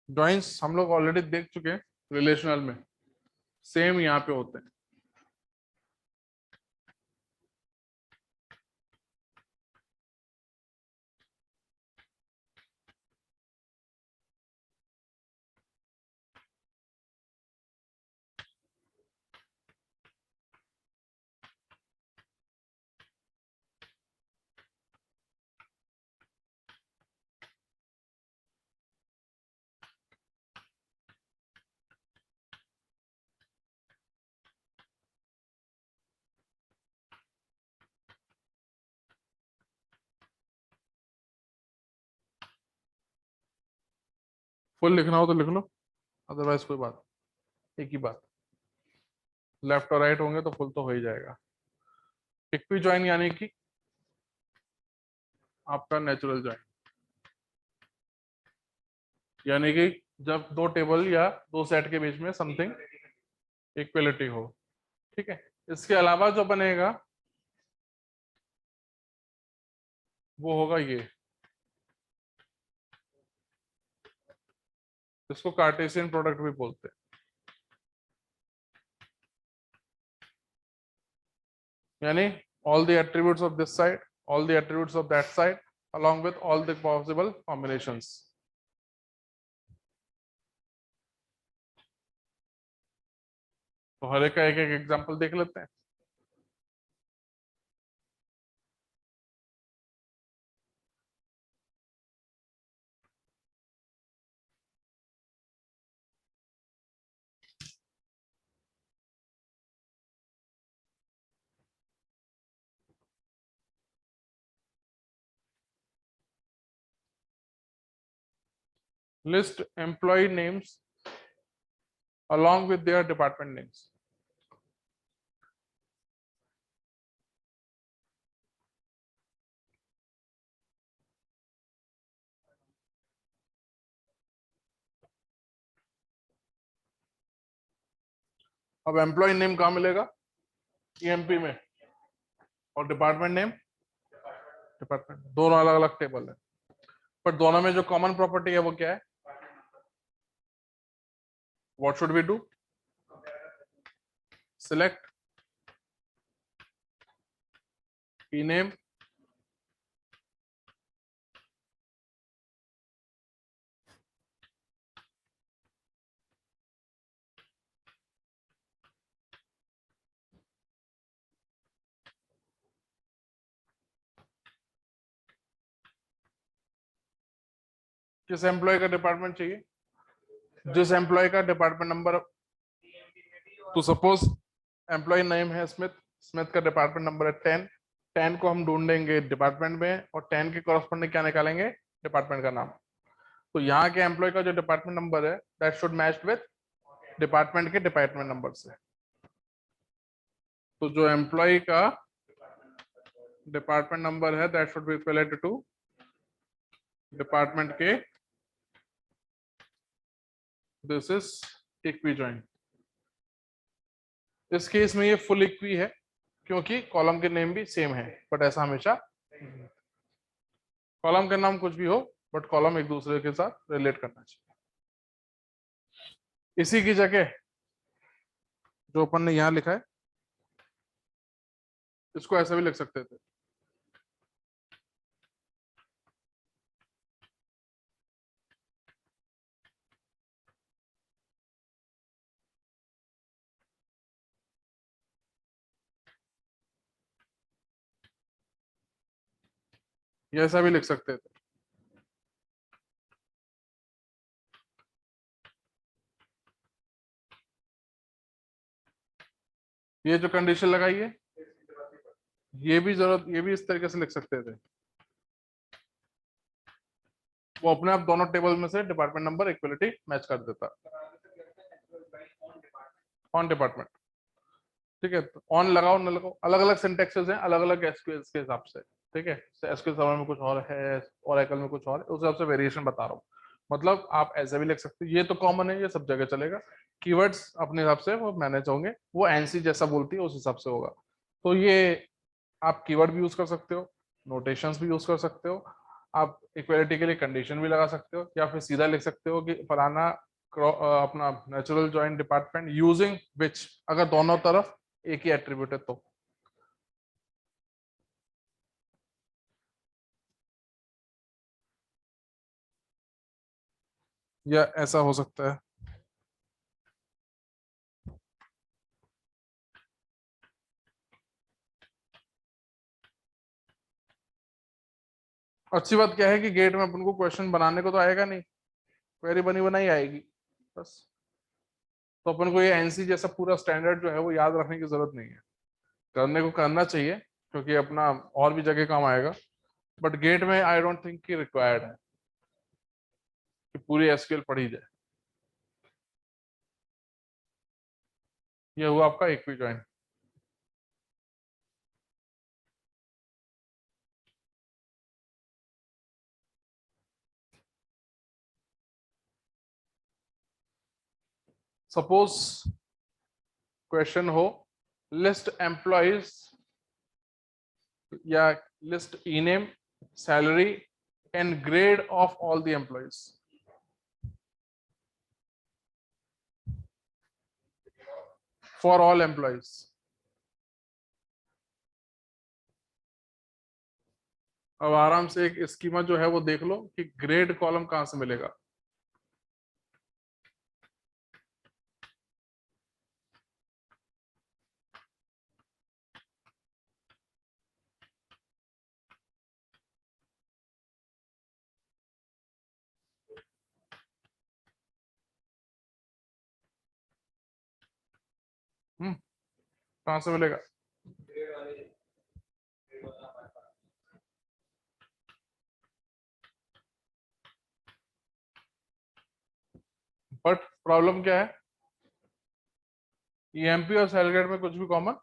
जॉइंस हम लोग ऑलरेडी देख चुके हैं रिलेशनल में, सेम यहाँ पे होते हैं। फुल लिखना हो तो लिख लो, अदरवाइज कोई बात, एक ही बात, लेफ्ट और राइट होंगे तो फुल तो हो ही जाएगा। इक्वी ज्वाइन यानी कि आपका नेचुरल ज्वाइन, यानी कि जब दो टेबल या दो सेट के बीच में समथिंग इक्वलिटी हो, ठीक है। इसके अलावा जो बनेगा वो होगा ये, इसको कार्टेशियन प्रोडक्ट भी बोलते हैं, यानी all the attributes of this side, all the attributes of that side, along with all the possible combinations. तो हर एक का एक एक एग्जांपल देख लेते हैं। List employee names along with their department names. अब एम्प्लॉय नेम कहाँ मिलेगा? ईएमपी में, और डिपार्टमेंट नेम डिपार्टमेंट, दोनों अलग अलग टेबल है, पर दोनों में जो कॉमन प्रॉपर्टी है वो क्या है? What should we do? Select E name किस एम्प्लॉय का डिपार्टमेंट चाहिए? जिस एम्प्लॉय का डिपार्टमेंट नंबर, तो सपोज एम्प्लॉय नेम है स्मिथ, स्मिथ का डिपार्टमेंट नंबर है 10, 10 को हम ढूंढेंगे डिपार्टमेंट में और 10 के कॉरस्पॉन्डिंग क्या निकालेंगे? डिपार्टमेंट का नाम। तो यहाँ के एम्प्लॉय का जो डिपार्टमेंट नंबर है that should match with department के डिपार्टमेंट नंबर से। तो जो एम्प्लॉय का डिपार्टमेंट नंबर है that should be equal to department के, दिस इज इक्वी ज्वाइन। इस केस में ये फुल इक्वी है क्योंकि कॉलम के नेम भी सेम है, बट ऐसा हमेशा कॉलम का नाम कुछ भी हो बट कॉलम एक दूसरे के साथ रिलेट करना चाहिए। इसी की जगह जो अपन ने यहां लिखा है इसको ऐसा भी लिख सकते थे, ये ऐसा भी लिख सकते थे। ये जो कंडीशन लगाई है ये भी जरूरत, ये भी इस तरीके से लिख सकते थे, वो अपने आप दोनों टेबल में से डिपार्टमेंट नंबर इक्वलिटी मैच कर देता ऑन डिपार्टमेंट। ठीक है, तो ऑन लगाओ न लगाओ अलग अलग सिंटेक्सेस हैं अलग अलग एसक्यूएल के हिसाब से। ठीक है, एसक्यूएल सर्वर में कुछ और है, ओरेकल में कुछ और है, उस हिसाब से वेरिएशन बता रहा हूँ। मतलब आप ऐसे भी लिख सकते हैं, ये तो कॉमन है, ये सब जगह चलेगा। कीवर्ड्स अपने हिसाब से वो मैनेज होंगे, वो एनसी जैसा बोलती है उस हिसाब से होगा। तो ये आप कीवर्ड भी यूज कर सकते हो, नोटेशंस भी यूज कर सकते हो, आप इक्वालिटी के लिए कंडीशन भी लगा सकते हो, या फिर सीधा लिख सकते हो कि फलाना अपना natural joint department using which, अगर दोनों तरफ एक ही एट्रीब्यूट है तो। या ऐसा हो सकता है, अच्छी बात क्या है कि गेट में अपन को क्वेश्चन बनाने को तो आएगा नहीं, क्वेरी बनी बनाई आएगी बस। तो अपन को ये एनसी जैसा पूरा स्टैंडर्ड जो है वो याद रखने की जरूरत नहीं है, करने को करना चाहिए क्योंकि अपना और भी जगह काम आएगा, बट गेट में आई डोंट थिंक कि रिक्वायर्ड है। कि पूरी एसक्यूएल पढ़ी जाए। ये हुआ आपका इक्वी ज्वाइन। सपोज क्वेश्चन हो लिस्ट एम्प्लॉइज या list E name, salary and grade of all the employees. For all employees. अब आराम से एक स्कीमा जो है वो देख लो कि ग्रेड कॉलम कहां से मिलेगा। कहां से मिलेगा? ग्रेड वाले ग्रेड वाला हमारे पास बट प्रॉब्लम क्या है, ईएमपी और सेल ग्रेड में कुछ भी कॉमन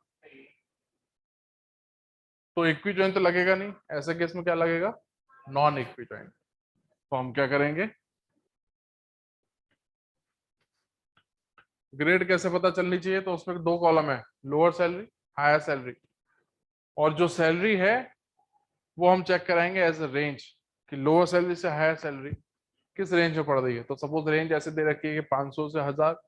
तो इक्वी ज्वाइन तो लगेगा नहीं। ऐसे केस में क्या लगेगा? Non equi join. तो हम क्या करेंगे, ग्रेड कैसे पता चलनी चाहिए? तो उसमें दो कॉलम है, लोअर सैलरी, हायर सैलरी। और जो सैलरी है वो हम चेक कराएंगे एज अ रेंज कि लोअर सैलरी से हायर सैलरी किस रेंज में पड़ रही है। तो सपोज रेंज ऐसे दे रखी है कि 500 से 1000,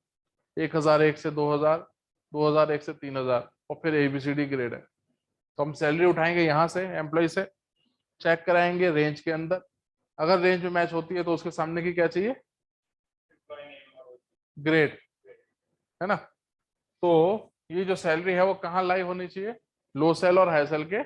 1001 से 2000, 2001 से 3000, और फिर एबीसीडी ग्रेड है। तो हम सैलरी उठाएंगे यहाँ से एम्प्लॉय से, चेक कराएंगे रेंज के अंदर, अगर रेंज में मैच होती है तो उसके सामने की क्या चाहिए? ग्रेड, है ना। तो ये जो सैलरी है वो कहाँ लाई होनी चाहिए? लो सेल और हाई सेल के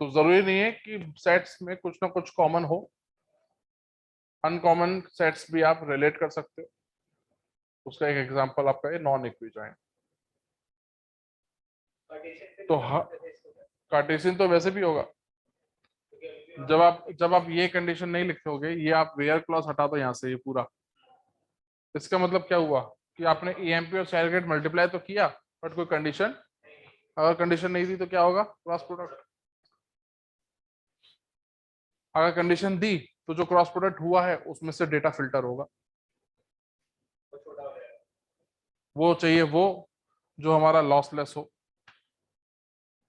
तो जरूरी नहीं है कि सेट्स में कुछ ना कुछ कॉमन हो, अनकॉमन सेट्स भी आप रिलेट कर सकते हो। उसका एक एग्जांपल आपका ये नॉन इक्वी ज्वाइन। तो कार्टेशियन तो वैसे भी होगा। जब आप ये कंडीशन नहीं लिखोगे, ये आप वेयर क्लॉज हटा दो यहाँ से, ये पूरा, इसका मतलब क्या हुआ कि आपने ईएमपी और सेल ग्रेड मल्टीप्लाई तो किया बट कोई कंडीशन, अगर कंडीशन नहीं दी तो क्या होगा? Cross product. अगर कंडीशन दी तो जो क्रॉस प्रोडक्ट हुआ है उसमें से डेटा फिल्टर होगा। वो चाहिए वो जो हमारा लॉसलेस हो।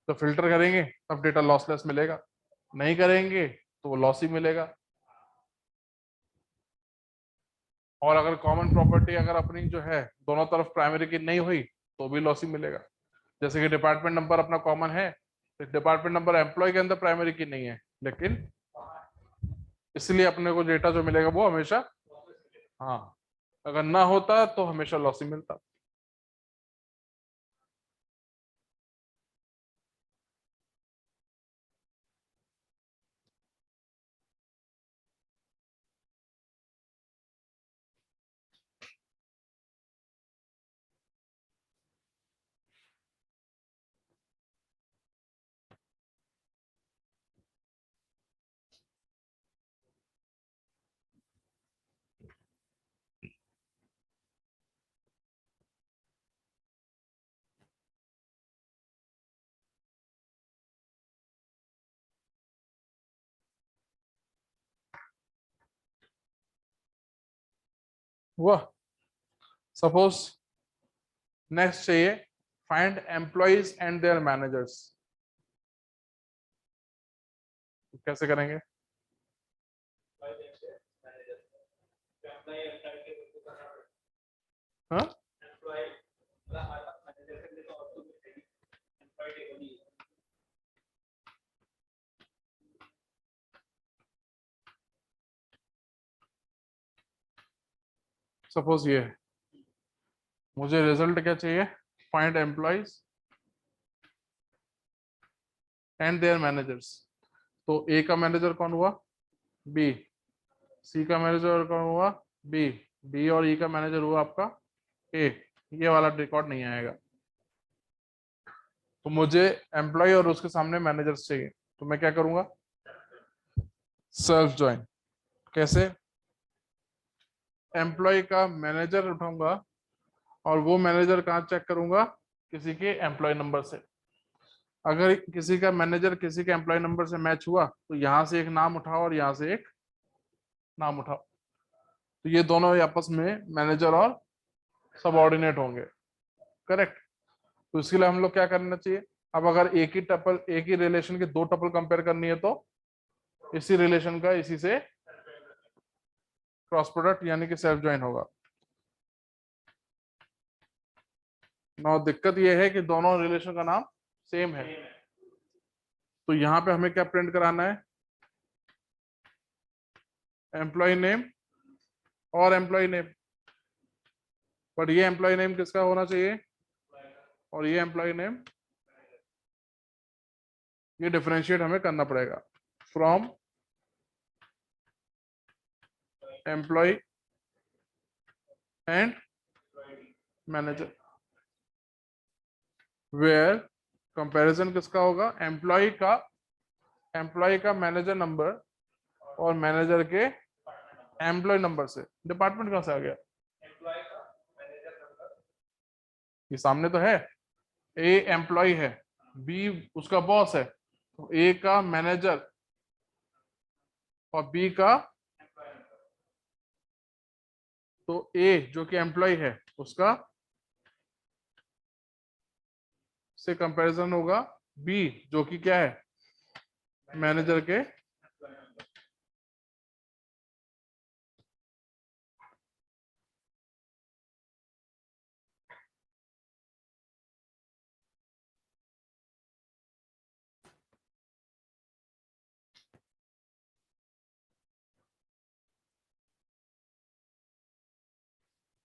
तो फिल्टर करेंगे तब डेटा लॉसलेस मिलेगा, नहीं करेंगे तो वो लॉस ही मिलेगा। और अगर कॉमन प्रॉपर्टी अगर अपनी जो है दोनों तरफ प्राइमरी की नहीं हुई तो भी लॉस ही मिलेगा। जैसे कि डिपार्टमेंट नंबर अपना कॉमन है, तो डिपार्टमेंट नंबर एम्प्लॉय के अंदर प्राइमरी की नहीं है, लेकिन इसलिए अपने को डेटा जो मिलेगा वो हमेशा, हाँ, अगर ना होता तो हमेशा लॉस ही मिलता। वह सपोज नेक्स्ट चाहिए find employees and their managers. कैसे करेंगे? हाँ, सपोज ये है, मुझे रिजल्ट क्या चाहिए? Find employees and their managers. तो ए का मैनेजर कौन हुआ? बी। सी का मैनेजर कौन हुआ? बी। बी और ई का मैनेजर हुआ आपका ए। ये वाला रिकॉर्ड नहीं आएगा। तो मुझे एम्प्लॉय और उसके सामने मैनेजर्स चाहिए, तो मैं क्या करूंगा? Self join. कैसे? एम्प्लॉय का मैनेजर उठाऊंगा और वो मैनेजर कहाँ चेक करूंगा? किसी के एम्प्लॉय नंबर से। अगर किसी का मैनेजर किसी के एम्प्लॉय नंबर से मैच हुआ तो यहां से एक नाम उठाओ और यहां से एक नाम उठाओ, तो ये दोनों आपस में मैनेजर और सबऑर्डिनेट होंगे। करेक्ट। तो इसके लिए हम लोग क्या करना चाहिए? अब अगर एक ही रिलेशन के दो टपल कंपेयर करनी है तो इसी रिलेशन का इसी से क्रॉस प्रोडक्ट यानी कि सेल्फ ज्वाइन होगा। ना दिक्कत यह है कि दोनों रिलेशन का नाम सेम है, तो यहां पे हमें क्या प्रिंट कराना है? एम्प्लॉय नेम और एम्प्लॉय नेम। बट ये एम्प्लॉय नेम किसका होना चाहिए और ये एम्प्लॉय नेम, ये डिफरेंशिएट हमें करना पड़ेगा from employee and manager, where comparison किसका होगा? एम्प्लॉय का मैनेजर नंबर और मैनेजर के एम्प्लॉय नंबर से। डिपार्टमेंट कहां से आ गया? एम्प्लॉय का मैनेजर नंबर, ये सामने तो है। ए एम्प्लॉय है, बी उसका बॉस है, तो ए का मैनेजर और बी का, तो ए जो कि एम्प्लॉय है उसका से कंपैरिजन होगा बी जो कि क्या है? मैनेजर के।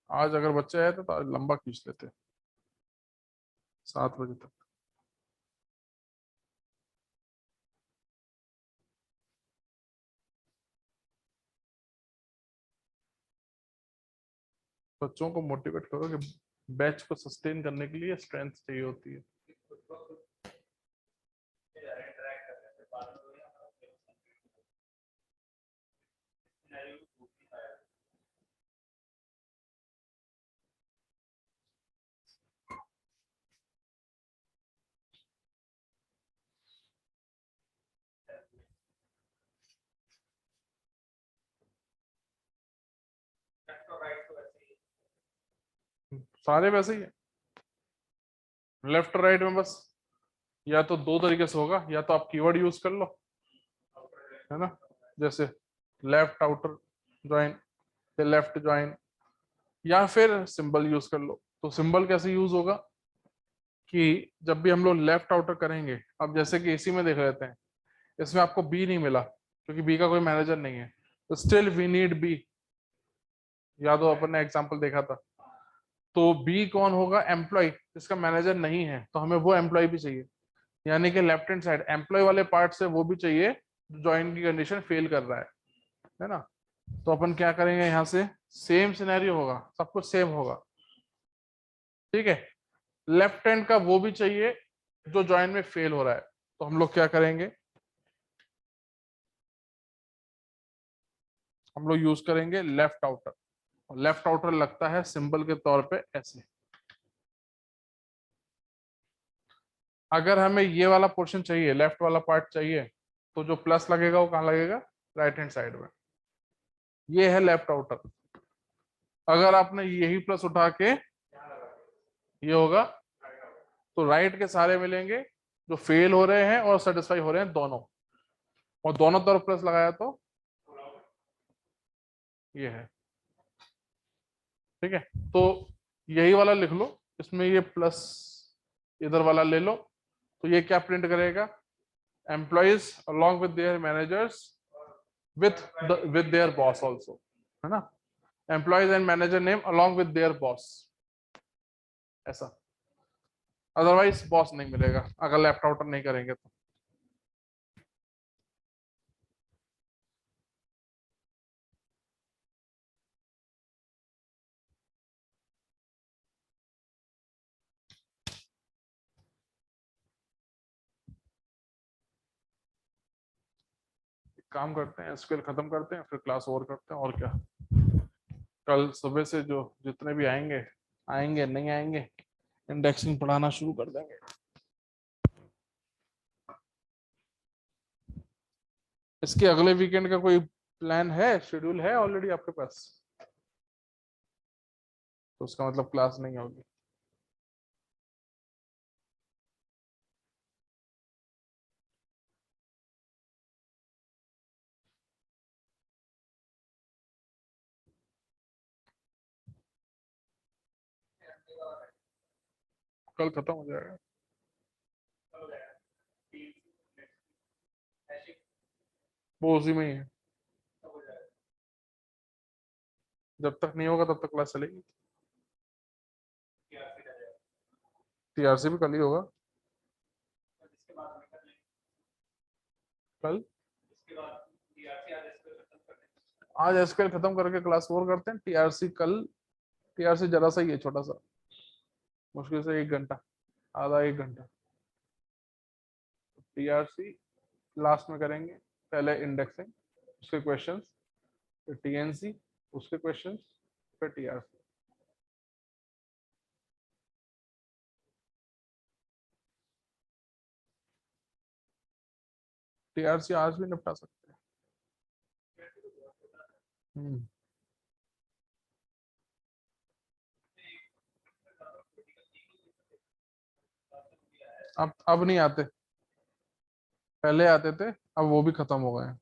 आज अगर बच्चे आए तो आज लंबा खींच लेते 7 बजे तक। बच्चों को मोटिवेट करो कि बैच को सस्टेन करने के लिए स्ट्रेंथ चाहिए होती है। इंटरेक्ट कर रहे थे बाद में लेफ्ट और राइट तो ऐसे ही सारे वैसे ही है। लेफ्ट राइट में बस या तो दो तरीके से होगा, या तो आप कीवर्ड यूज कर लो, है ना, जैसे left outer join, left join, या फिर सिंबल यूज कर लो। तो सिंबल कैसे यूज होगा कि जब भी हम लोग लेफ्ट आउटर करेंगे, अब जैसे कि इसी में देख लेते हैं, इसमें आपको बी नहीं मिला क्योंकि बी का कोई मैनेजर नहीं है, तो स्टिल वी नीड बी। याद हो अपन ने एग्जांपल देखा था। तो बी कौन होगा? एम्प्लॉय जिसका मैनेजर नहीं है, तो हमें वो एम्प्लॉय भी चाहिए, यानी कि लेफ्ट हैंड साइड एम्प्लॉय वाले पार्ट से वो भी चाहिए जो ज्वाइन की कंडीशन फेल कर रहा है ना। तो अपन क्या करेंगे? यहाँ से सेम सिनेरियो होगा, सब कुछ सेम होगा, ठीक है। लेफ्ट हैंड का वो भी चाहिए जो ज्वाइन में फेल हो रहा है, तो हम लोग क्या करेंगे? हम लोग यूज करेंगे लेफ्ट आउटर। लेफ्ट आउटर लगता है सिंबल के तौर पे ऐसे। अगर हमें ये वाला पोर्शन चाहिए, लेफ्ट वाला पार्ट चाहिए, तो जो प्लस लगेगा वो कहाँ लगेगा? राइट हैंड साइड में। ये है लेफ्ट आउटर। अगर आपने यही प्लस उठा के ये होगा, तो राइट के सारे मिलेंगे जो फेल हो रहे हैं और सेटिस्फाई हो रहे हैं दोनों, और दोनों तरफ प्लस लगाया तो ये है, ठीक है। तो यही वाला लिख लो, इसमें ये प्लस इधर वाला ले लो, तो ये क्या प्रिंट करेगा? Employees along with their managers with their boss also, है ना। Employees and manager name along with their boss, ऐसा। अदरवाइज बॉस नहीं मिलेगा अगर लेफ्ट आउटर नहीं करेंगे तो। काम करते हैं, एसक्यूएल खत्म करते हैं, फिर क्लास और करते हैं, और क्या। कल सुबह से जो जितने भी आएंगे आएंगे, नहीं आएंगे इंडेक्सिंग पढ़ाना शुरू कर देंगे। इसके अगले वीकेंड का कोई प्लान है, शेड्यूल है ऑलरेडी आपके पास? तो उसका मतलब क्लास नहीं होगी। कल खत्म हो जाएगा। वो उसी में ही है, जब तक नहीं होगा तब तक क्लास चलेगी। टीआरसी भी कल ही होगा। कल आज एसक्यूएल खत्म करके क्लास 4 करते हैं, टीआरसी कल। टीआरसी जरा सा ही है, छोटा सा, मुश्किल से 1 घंटा, आधा 1 घंटा। टीआरसी लास्ट में करेंगे, पहले इंडेक्सिंग, उसके क्वेश्चंस, फिर टीएनसी, उसके क्वेश्चंस, फिर टीआरसी। टीआरसी आज भी निपटा सकते हैं। अब नहीं आते, पहले आते थे, अब वो भी खत्म हो गए हैं।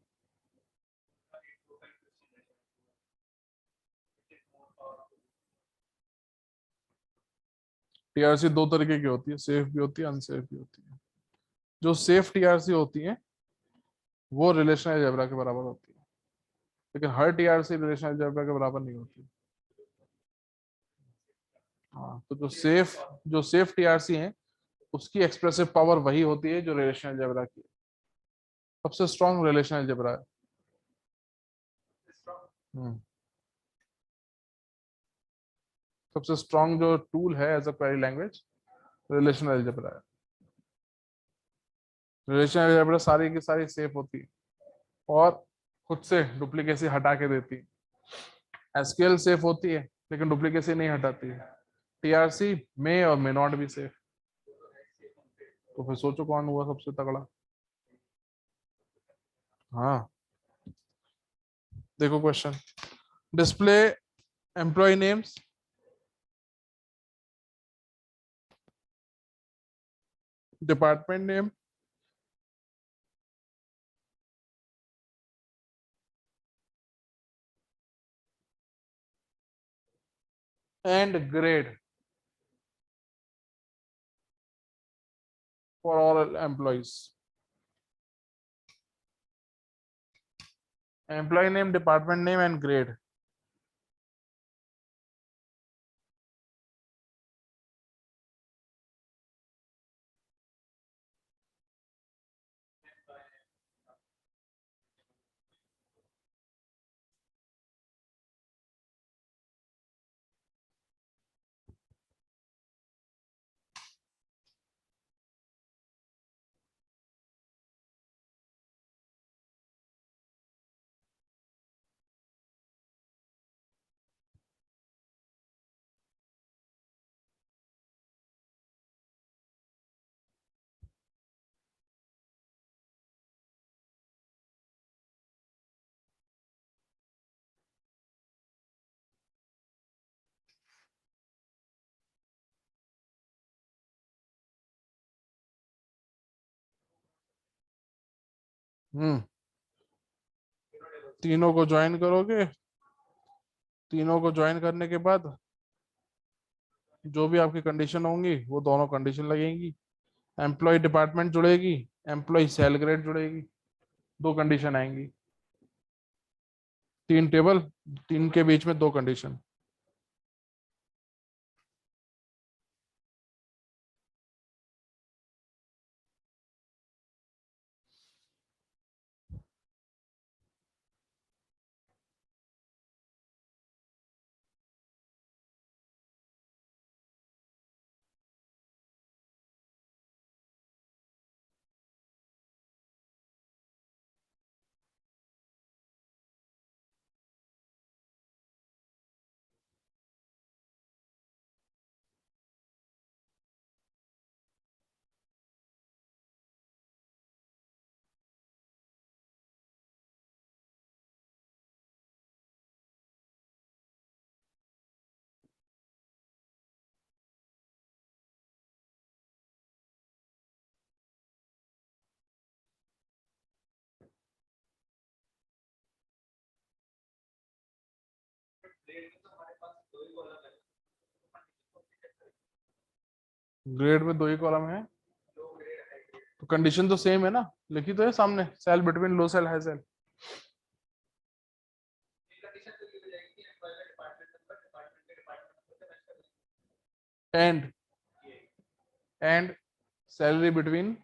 टीआरसी दो तरीके की होती है, सेफ भी होती है, अनसेफ भी होती है। जो सेफ टीआरसी होती है वो रिलेशनल अलजेब्रा के बराबर होती है, लेकिन हर टीआरसी रिलेशनल अलजेब्रा के बराबर नहीं होती। हाँ, तो जो सेफ टीआरसी है उसकी एक्सप्रेसिव पावर वही होती है जो रिलेशनल अलजेब्रा की है। सबसे स्ट्रॉन्ग रिलेशनल अलजेब्रा है। हम्म, सबसे स्ट्रॉन्ग जो टूल है as a query language relational algebra है। रिलेशनल अलजेब्रा सारी की सारी सेफ होती है और खुद से डुप्लीकेसी हटा के देती है। एसक्यूएल सेफ होती है लेकिन डुप्लीकेसी नहीं हटाती है। टीआरसी मे और मे नॉट बी सेफ। तो फिर सोचो कौन हुआ सबसे तगड़ा। हाँ, देखो question, display employee names department name and grade for all employees. Employee name, department name and grade. Hmm, तीनों को ज्वाइन करोगे, तीनों को ज्वाइन करने के बाद जो भी आपकी कंडीशन होंगी वो दोनों कंडीशन लगेंगी। एम्प्लॉय डिपार्टमेंट जुड़ेगी, एम्प्लॉय सेल ग्रेड जुड़ेगी, दो कंडीशन आएंगी। तीन टेबल, तीन के बीच में दो कंडीशन। ग्रेड में तो हमारे पास दो ही कॉलम है, ग्रेड में 2 ही कॉलम है, लो ग्रेड हाई ग्रेड। तो कंडीशन तो सेम है ना, लिखी तो है सामने, sal between low sal high sal. ये कंडीशन तो ये हो जाएगी कि एम्प्लॉय का डिपार्टमेंट नंबर डिपार्टमेंट के डिपार्टमेंट नंबर से मैच कर एंड ये and salary between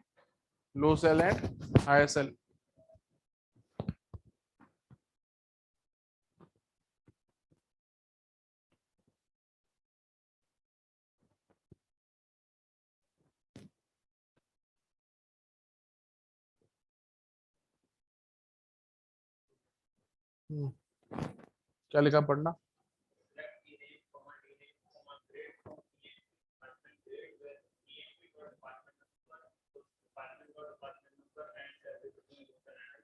low sal and high sal. क्या लिखा पढ़ना? select e name comma d name comma grade from e department grade where emp dot department number department number and salary between user and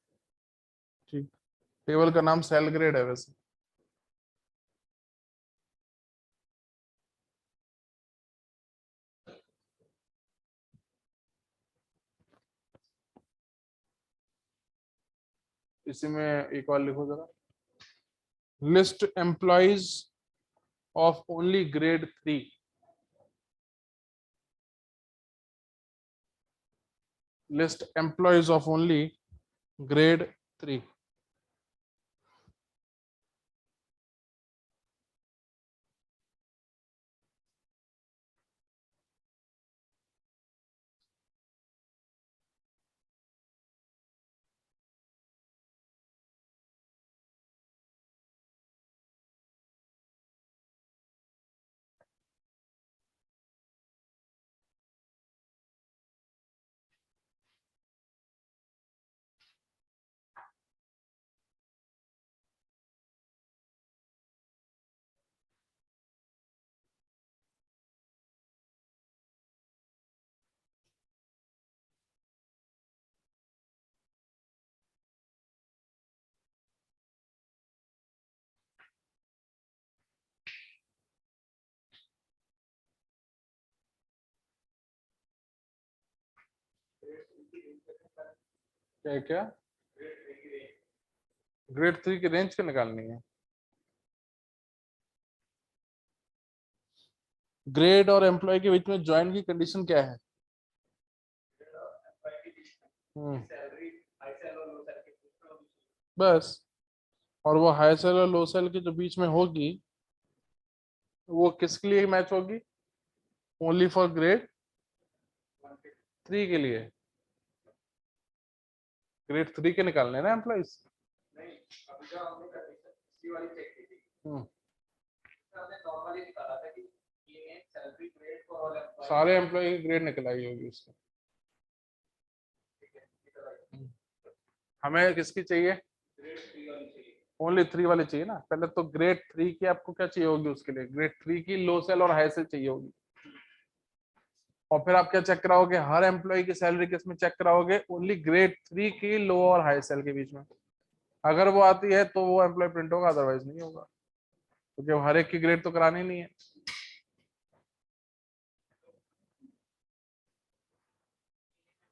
ठीक, table का नाम cell grade है वैसे। इसी में एक और लिखो जरा, list employees of only grade 3। List employees of only grade 3। क्या क्या? ग्रेड 3 की रेंज क्या निकालनी है? ग्रेड और एम्प्लॉय के बीच में ज्वाइन की कंडीशन क्या है? सैलरी हाई सेल और लो सेल के बीच में होगी। बस, और वो हाई सेल और लो सेल के जो बीच में होगी वो किसके लिए मैच होगी? ओनली फॉर ग्रेड 3 के लिए। ग्रेड 3 के निकालने ना एम्प्लॉइज। नहीं, अभी जो हमने कंडीशन इसी वाली चेक की थी, हम्म, हमने नॉर्मली निकाला था कि ये salary grade for all employ, सारे एम्प्लॉय की ग्रेड निकल आई होगी उससे। ठीक है, निकल आई। हमें किसकी चाहिए? ग्रेड 3 वाली चाहिए। ओनली 3 वाली चाहिए ना। पहले तो ग्रेड 3 की आपको क्या चाहिए होगी? उसके लिए ग्रेड 3 की लो सेल और हाई सेल चाहिए होगी। और फिर आप क्या चेक कराओगे? हर एम्प्लॉय की सैलरी किस में चेक कराओगे? ओनली ग्रेड 3 की लो और हाई सेल के बीच में। अगर वो आती है तो वो एम्प्लॉय प्रिंट होगा, अदरवाइज नहीं होगा, क्योंकि तो हर एक की ग्रेड तो करानी नहीं है।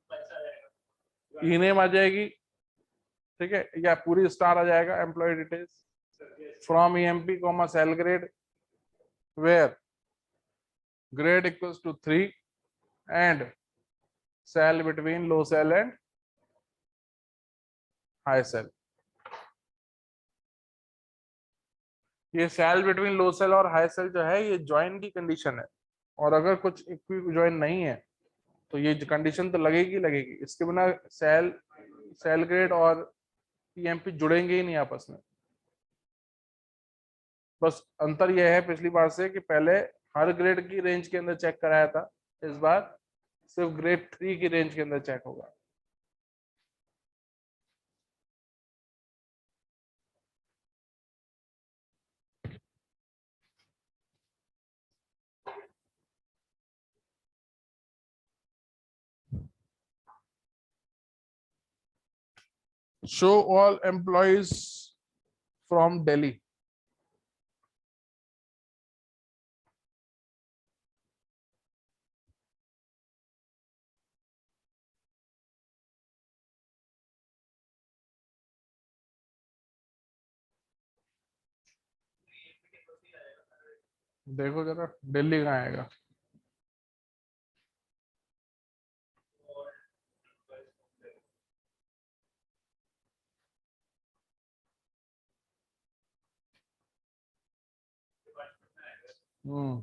पैसा आ जाएगा, ई नेम आ जाएगी, ठीक है, या पूरी स्टार आ जाएगा, employee details from EMP comma sal grade where grade equals to 3 and sal between low sal and high sal. ये सेल बिटवीन लो सेल और हाई सेल जो है ये ज्वाइन की कंडीशन है, और अगर कुछ ज्वाइन नहीं है तो ये कंडीशन तो लगेगी लगेगी। इसके बिना सेल सेल ग्रेड और ईएमपी जुड़ेंगे ही नहीं आपस में। बस अंतर यह है पिछली बार से कि पहले हर ग्रेड की रेंज के अंदर चेक कराया था, इस बार सिर्फ ग्रेड 3 की रेंज के अंदर चेक होगा। Show all employees from Delhi. देखो जरा दिल्ली कहाँ आएगा। हम्म।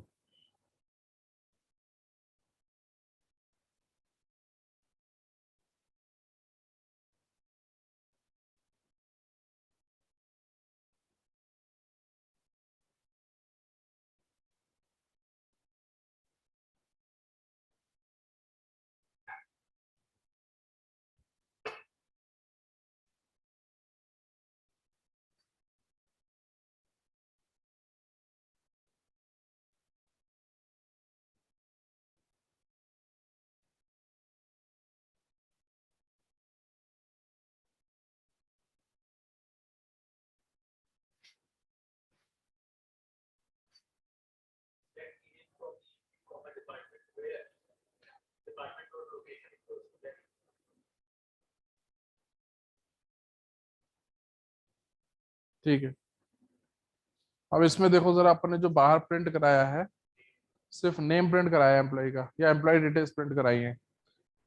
ठीक है, अब इसमें देखो जरा, अपन ने जो बाहर प्रिंट कराया है सिर्फ नेम प्रिंट कराया है एम्प्लॉय का, या एम्प्लॉय डिटेल्स प्रिंट कराई है।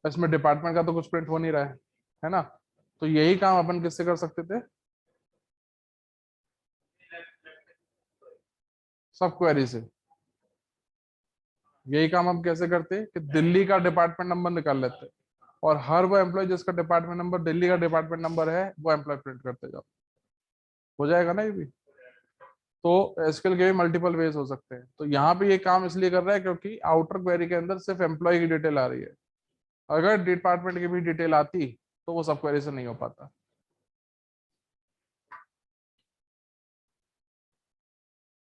इसमें डिपार्टमेंट का तो कुछ प्रिंट हो नहीं रहा है ना। तो यही काम अपन किससे कर सकते थे, सब क्वेरी से। यही काम हम कैसे करते कि दिल्ली का डिपार्टमेंट नंबर निकाल लेते और हर वो एम्प्लॉय जिसका डिपार्टमेंट नंबर दिल्ली का डिपार्टमेंट नंबर है वो एम्प्लॉय प्रिंट करते जाओ। हो जाएगा ना ये भी। तो एसक्यूएल के भी मल्टीपल वेज हो सकते हैं। तो यहाँ पे ये काम इसलिए कर रहा है क्योंकि आउटर क्वेरी के अंदर सिर्फ एम्प्लॉय की डिटेल आ रही है। अगर डिपार्टमेंट की भी डिटेल आती तो वो सब क्वेरी से नहीं हो पाता।